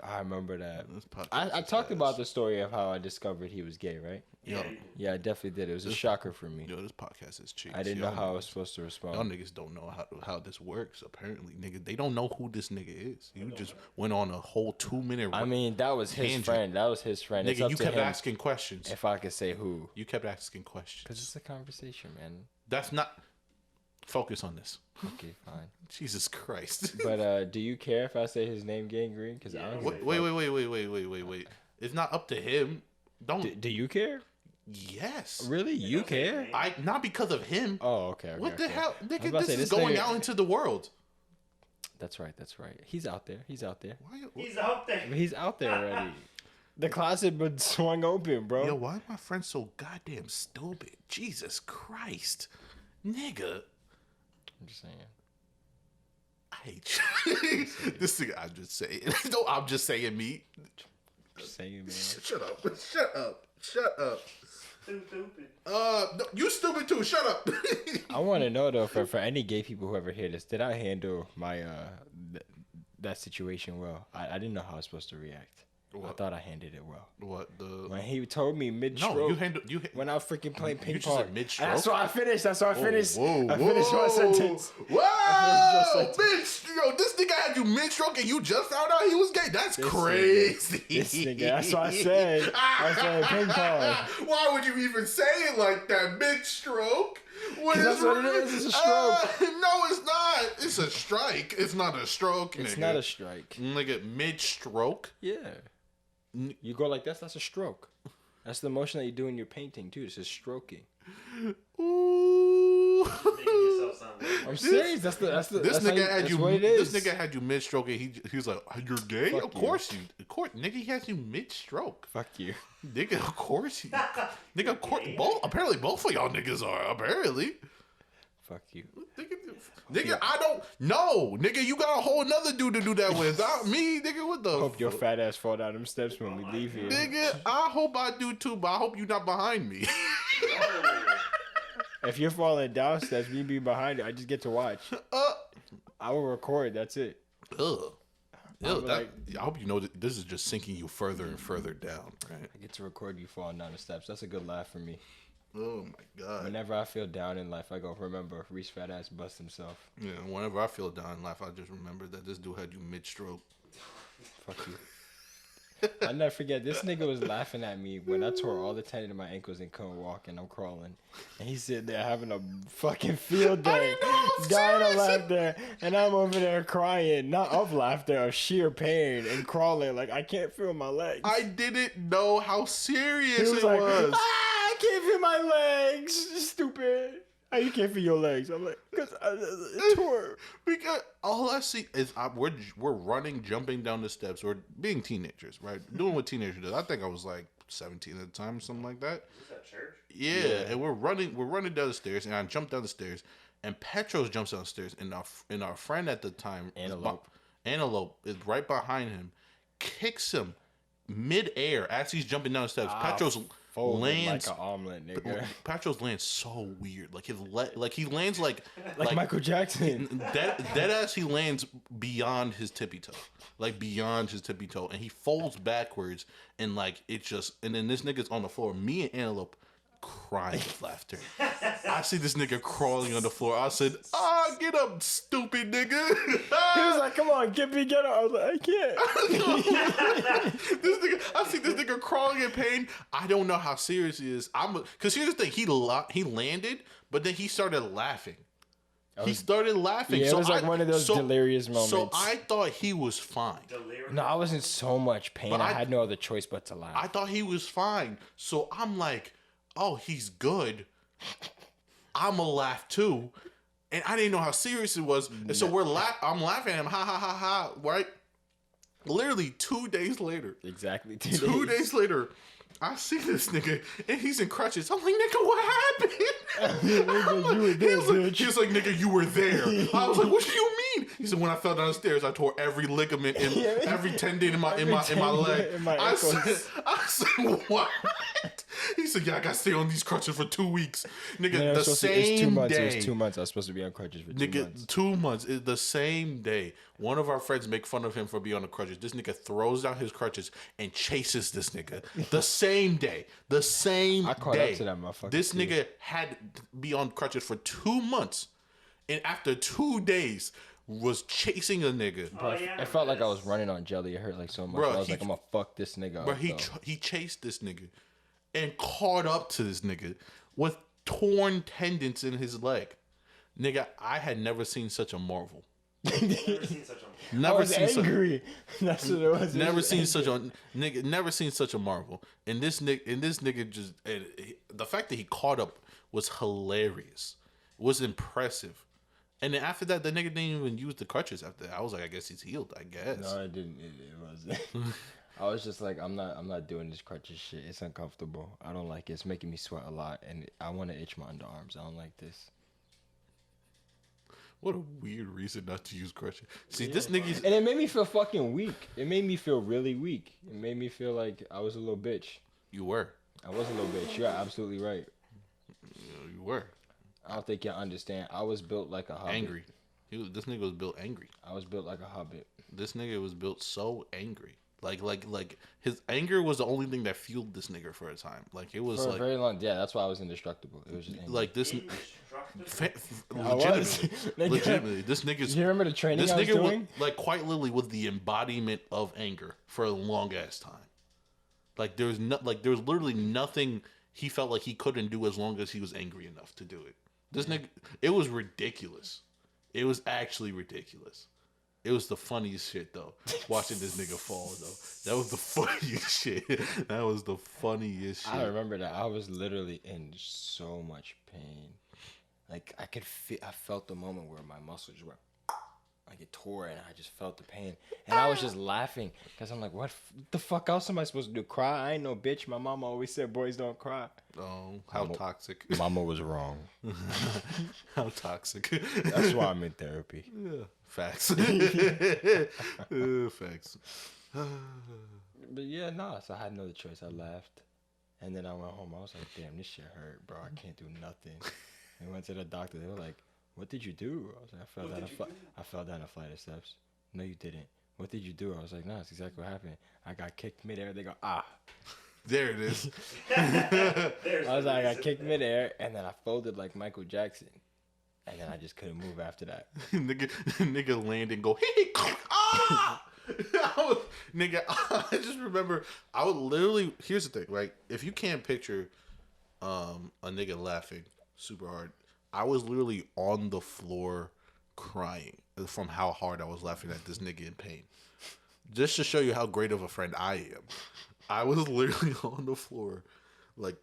I remember that. This podcast I is talked ass. about the story of how I discovered he was gay, right? Yo, Yeah, you did. Yeah, I definitely did. It was a shocker for me. this podcast is cheap. I didn't know how I was supposed to Y'all respond. niggas don't know how this works. Apparently, nigga, they don't know who this nigga is. You just went on a whole 2-minute. I mean, that was his Tangent. friend. That was his friend. It's nigga, up you to kept him asking questions. if I could say who. You kept asking questions. Because it's a conversation, man. That's not. Focus on this. Okay, fine. Jesus Christ. But do you care if I say his name gangrene? Because I don't give a Wait. It's not up to him. Don't. Do you care? Yes. Really? You don't say his care? name. I not because of him. Oh, okay. What the okay. hell, I was nigga? about to This say, is this going nigga- out into the world. That's right. That's right. He's out there. He's out there. Why? He's out there. I mean, he's out there already. The closet been swung open, bro. Yo, why are my friends so goddamn stupid? Jesus Christ, nigga. I'm just saying. I hate you. This thing, I'm just saying. No, I'm just saying me. Just saying, man. Shut up. Shut up. Shut up. Stupid. No, you stupid too. Shut up. I want to know though, for any gay people who ever hear this, did I handle my that situation well? I didn't know how I was supposed to react. I thought I handled it well. What the? When he told me mid-stroke. No, you handled. When I was freaking playing ping you pong. Said mid-stroke. That's why I finished. I finished. Whoa, I finished my sentence. Whoa! Yo, this nigga had you mid-stroke and you just found out he was gay. That's crazy. This nigga. That's what I said. I said ping pong. Why would you even say it like that? Mid-stroke? That's what it is. It's a stroke. No, it's not. It's a strike. It's not a stroke, It's nigga. not a strike. Nigga, mid-stroke? Yeah. You go like this, that's a stroke. That's the motion that you do in your painting, too. It's just stroking. Ooh. I'm serious. That's this nigga had you mid-stroke and he was like, you're gay? Fuck of course, nigga, he has you mid-stroke. Fuck you. Nigga, of course. Nigga, of course. Apparently, both of y'all niggas are. Apparently. Fuck you. Nigga, I don't know. Nigga, you got a whole nother dude to do that with. Not me, nigga. What the Hope your fat ass fall down them steps when we leave here. Nigga, I hope I do too, but I hope you not behind me. If you're falling down steps, me be behind it. I just get to watch. I will record. That's it. Ugh. I hope you know that this is just sinking you further and further down, right? I get to record you falling down the steps. That's a good laugh for me. Oh my god. Whenever I feel down in life, I go, remember, Rees fat ass bust himself. Yeah, whenever I feel down in life, I just remember that this dude had you mid-stroke. Fuck you. I'll never forget, this nigga was laughing at me when I tore all the tendon in my ankles and couldn't walk and I'm crawling. And he's sitting there having a fucking field day. Dying of laughter. And I'm over there crying. Not of laughter, of sheer pain and crawling. Like, I can't feel my legs. I didn't know how serious it was. I can't feel my legs. Stupid. How you can't feel your legs? I'm like, because it tore. Because all I see is we're running, jumping down the steps. We're being teenagers, right? Doing what teenagers do. I think I was like 17 at the time, something like that. Was that church? Yeah, and we're running down the stairs, and I jump down the stairs, and Petros jumps down the stairs, and our friend at the time, Antelope, is right behind him, kicks him mid-air as he's jumping down the steps. Petros lands like an omelet, nigga. Petros lands so weird. Like he lands like Michael Jackson. Dead ass. He lands beyond his tippy toe, and he folds backwards, and like it just. And then this nigga's on the floor. Me and Antelope crying with laughter. I see this nigga crawling on the floor. I said, get up, stupid nigga. He was like, come on, get up. I was like, I can't. I see this nigga crawling in pain. I don't know how serious he is. Because here's the thing, he landed, but then he started laughing. He started laughing. Yeah, it was like one of those delirious moments. So I thought he was fine. No, I was in so much pain. I had no other choice but to laugh. I thought he was fine. So I'm like, oh, he's good. I'm gonna laugh too. And I didn't know how serious it was. And so I'm laughing at him. Ha, ha, ha, ha. Right? Literally 2 days later. Exactly 2 days later, I see this nigga, and he's in crutches. I'm like, nigga, what happened? You were there, bitch. He was like, nigga, you were there. I was like, what do you mean? He said, when I fell down the stairs, I tore every ligament and every tendon in my leg. I said, what? He said, yeah, I got to stay on these crutches for 2 weeks. Nigga, the same day. It was 2 months. I was supposed to be on crutches for 2 months. 2 months. The same day. One of our friends make fun of him for being on the crutches. This nigga throws down his crutches and chases this nigga. The same day. I caught up to that motherfucker. This nigga had to be on crutches for 2 months. And after 2 days, was chasing a nigga. It felt like I was running on jelly. It hurt like so much. I was like, I'm gonna fuck this nigga up. Bro, he chased this nigga and caught up to this nigga with torn tendons in his leg. Nigga, I had never seen such a marvel. Never seen angry. That's what it was. Never seen such a nigga. Never seen such a marvel. And this nigga just the fact that he caught up was hilarious. Was impressive. And then after that, the nigga didn't even use the crutches after that. I was like, I guess he's healed, I guess. No, I didn't. It wasn't. I was just like, I'm not doing this crutches shit. It's uncomfortable. I don't like it. It's making me sweat a lot, and I want to itch my underarms. I don't like this. What a weird reason not to use crutches. See, this nigga's... And it made me feel fucking weak. It made me feel really weak. It made me feel like I was a little bitch. You were. I was a little bitch. You're absolutely right. You were. I don't think you understand. I was built like a hobbit. Angry. This nigga was built angry. I was built like a hobbit. This nigga was built so angry. Like his anger was the only thing that fueled this nigga for a time. Like it was for like a very long. Yeah, that's why I was indestructible. It was just anger. like this. Legitimately, Legitimately, this nigga's. You remember the training This I was nigga doing? like quite literally was the embodiment of anger for a long ass time. Like there was literally nothing he felt like he couldn't do as long as he was angry enough to do it. This nigga, it was ridiculous. It was actually ridiculous. It was the funniest shit though. Watching this nigga fall though, that was the funniest shit. That was the funniest shit. I remember that I was literally in so much pain. Like I could feel, I felt the moment where my muscles were like it tore, and I just felt the pain, and I was just laughing because I'm like, what the fuck else am I supposed to do? Cry? I ain't no bitch. My mama always said boys don't cry. Oh, how toxic. Mama was wrong. How toxic. That's why I'm in therapy. Yeah, facts. Facts. But yeah, no. So I had no choice. I laughed, and then I went home. I was like, damn, this shit hurt, bro. I can't do nothing. I went to the doctor. They were like, what did you do? I was like, I fell down a flight of steps. No, you didn't. What did you do? I was like, no, that's exactly what happened. I got kicked midair. They go, ah. There it is. I was like, I got kicked midair, and then I folded like Michael Jackson. And then I just couldn't move after that. nigga land and go, hey, ah! I just remember, I would literally, here's the thing, right? If you can't picture a nigga laughing super hard, I was literally on the floor crying from how hard I was laughing at this nigga in pain. Just to show you how great of a friend I am. I was literally on the floor, like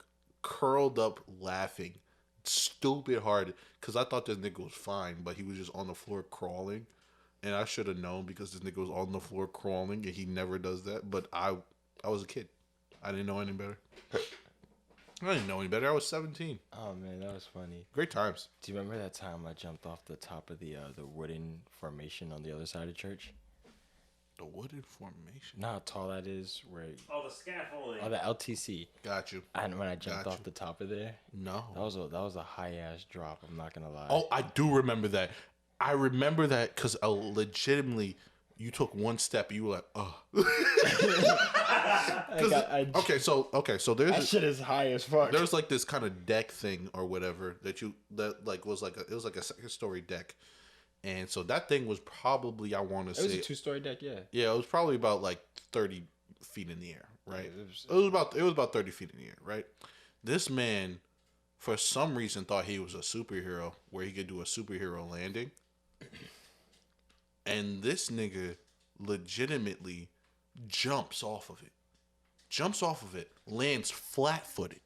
curled up laughing stupid hard because I thought this nigga was fine, but he was just on the floor crawling. And I should have known because this nigga was on the floor crawling and he never does that. But I was a kid. I didn't know any better. I didn't know any better. I was 17. Oh man, that was funny. Great times. Do you remember that time I jumped off the top of the wooden formation on the other side of church? The wooden formation? Know how tall that is? Where? Oh, the scaffolding. Oh, the LTC. Got you. And when I jumped off the top of there, no, that was a high ass drop. I'm not gonna lie. Oh, I do remember that. I remember that because legitimately, you took one step, and you were like, oh. Okay, so there's that shit is high as fuck. There's like this kind of deck thing or whatever that like was like it was like a second story deck, and so that thing was probably, I want to say, it was a 2-story deck. Yeah, it was probably about like 30 feet in the air, right? It was about 30 feet in the air, right? This man, for some reason, thought he was a superhero where he could do a superhero landing, and this nigga legitimately jumps off of it, lands flat-footed,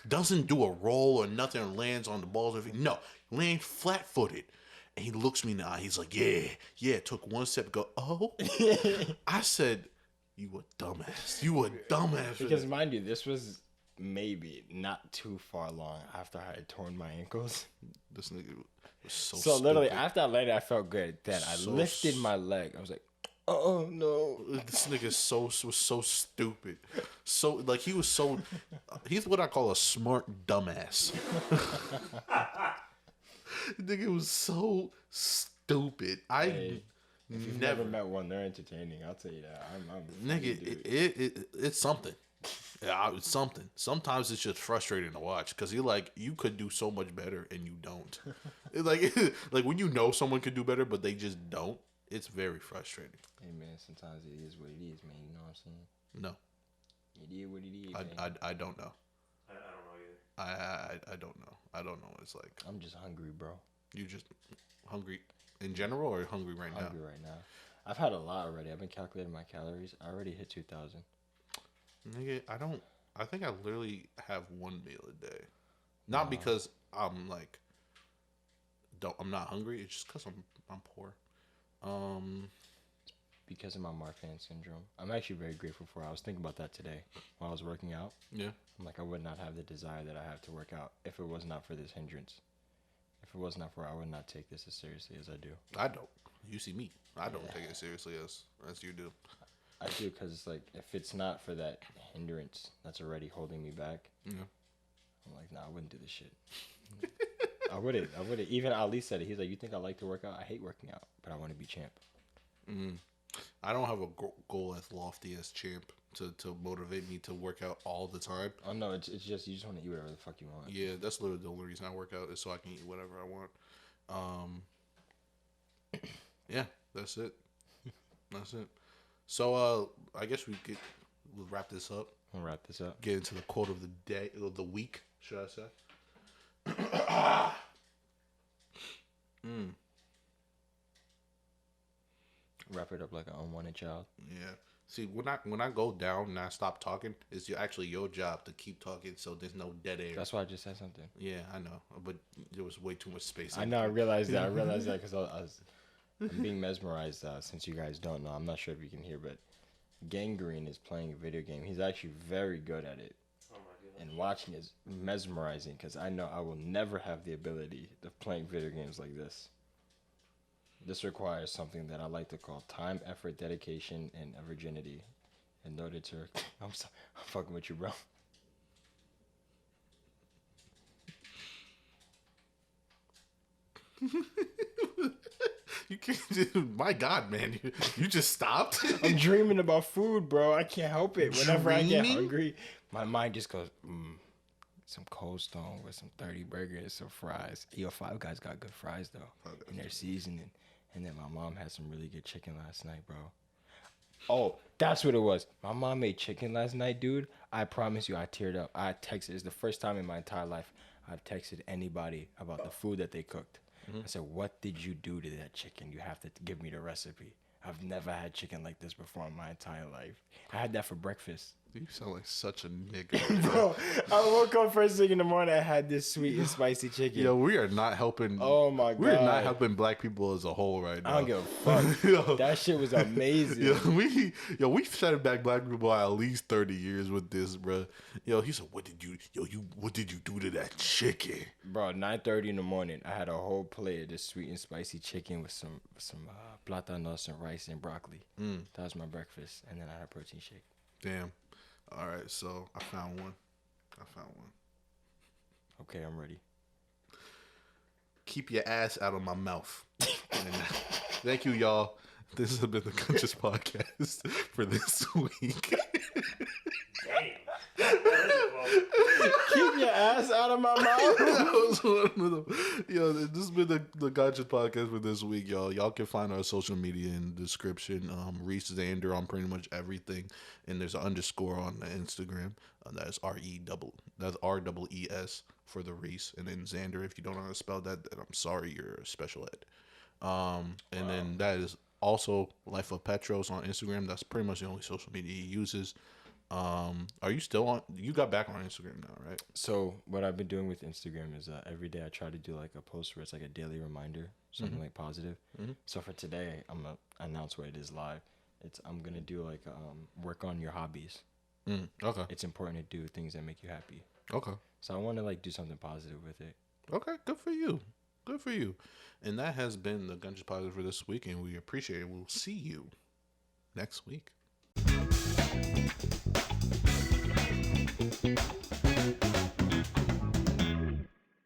doesn't do a roll or nothing, or lands on the balls or anything. No, lands flat-footed. And he looks me in the eye. He's like, yeah. Took one step, go, oh. I said, you a dumbass. Because mind you, this was maybe not too far long after I had torn my ankles. This nigga was so stupid. Literally, after I landed, I felt good. Then I lifted my leg. I was like, oh no, this nigga was so stupid. So like he was so he's what I call a smart dumbass. Nigga was so stupid. If you've never met one, they're entertaining. I'll tell you that. I'm nigga, it's something. Yeah, it's something. Sometimes it's just frustrating to watch because you're like, you could do so much better and you don't. like when you know someone could do better but they just don't. It's very frustrating. Hey man, sometimes it is what it is, man. You know what I'm saying? No. It is what it is. Man. I don't know. I don't know either. I don't know. I don't know what it's like. I'm just hungry, bro. You just hungry in general or hungry right now? Hungry right now. I've had a lot already. I've been calculating my calories. I already hit 2,000. Nigga, I think I literally have one meal a day. Not because I'm like I'm not hungry. It's just because I'm poor. Because of my Marfan syndrome. I'm actually very grateful for it. I was thinking about that today while I was working out. Yeah. I'm like, I would not have the desire that I have to work out if it was not for this hindrance. If it was not for it, I would not take this as seriously as I do. I don't. You see me. I don't take it as seriously as you do. I do because it's like, if it's not for that hindrance that's already holding me back, yeah. I'm like, nah, I wouldn't do this shit. I wouldn't. Even Ali said it. He's like, you think I like to work out? I hate working out, but I want to be champ. Mm-hmm. I don't have a goal as lofty as Champ to motivate me to work out all the time. Oh no, it's just you just want to eat whatever the fuck you want. Yeah, that's literally the only reason I work out is so I can eat whatever I want. Yeah, that's it. That's it. So I guess we'll wrap this up. We'll wrap this up. Get into the quote of the day, of the week, should I say? Wrap it up like an unwanted child. Yeah. See, when I go down and I stop talking, it's actually your job to keep talking, so there's no dead air. That's why I just said something. Yeah, I know, but there was way too much space. I know. I realized that. Because I'm being mesmerized. Since you guys don't know, I'm not sure if you can hear, but Gangrene is playing a video game. He's actually very good at it. Oh my goodness. And watching is mesmerizing because I know I will never have the ability of playing video games like this. This requires something that I like to call time, effort, dedication, and virginity. In order to, I'm fucking with you, bro. You can't. My God, man, you just stopped. I'm dreaming about food, bro. I can't help it. Whenever I get Dreaming? hungry, my mind just goes, some Cold Stone with some 30 burgers, some fries. Yo, Five Guys got good fries though, and their seasoning. And then my mom had some really good chicken last night, bro. Oh, that's what it was. My mom made chicken last night, dude. I promise you, I teared up. I texted. It's the first time in my entire life I've texted anybody about the food that they cooked. I said, what did you do to that chicken? You have to give me the recipe. I've never had chicken like this before in my entire life. I had that for breakfast. You sound like such a nigga. Bro, I woke up first thing in the morning. I had this sweet and spicy chicken. Yo, we are not helping. Oh my God. We are not helping black people as a whole right now. I don't give a fuck. Yo. That shit was amazing. We set back black people by at least 30 years with this, bro. Yo, he said, what did you do to that chicken? Bro, 9:30 in the morning, I had a whole plate of this sweet and spicy chicken with some platanos and rice and broccoli. That was my breakfast, and then I had a protein shake. Damn. All right, so I found one. Okay, I'm ready. Keep your ass out of my mouth. And thank you, y'all. This has been the Gunches Podcast for this week. Keep your ass out of my mouth. That was one of them. Yo, this has been the Gunches Podcast for this week, y'all. Y'all can find our social media in the description. Rees Xander on pretty much everything, and there's an underscore on the Instagram. That's REES for the Rees, and then Xander. If you don't know how to spell that, then I'm sorry, you're a special ed. And then that is also Life of Petros on Instagram. That's pretty much the only social media he uses. Are you still on? You got back on Instagram now, right? So what I've been doing with Instagram is every day I try to do like a post where it's like a daily reminder, something like positive. So for today, I'm gonna announce what it is live. I'm gonna do like work on your hobbies. Okay. It's important to do things that make you happy. Okay. So I want to like do something positive with it. Okay. Good for you. Good for you. And that has been the Gunches Podcast for this week, and we appreciate it. We'll see you next week.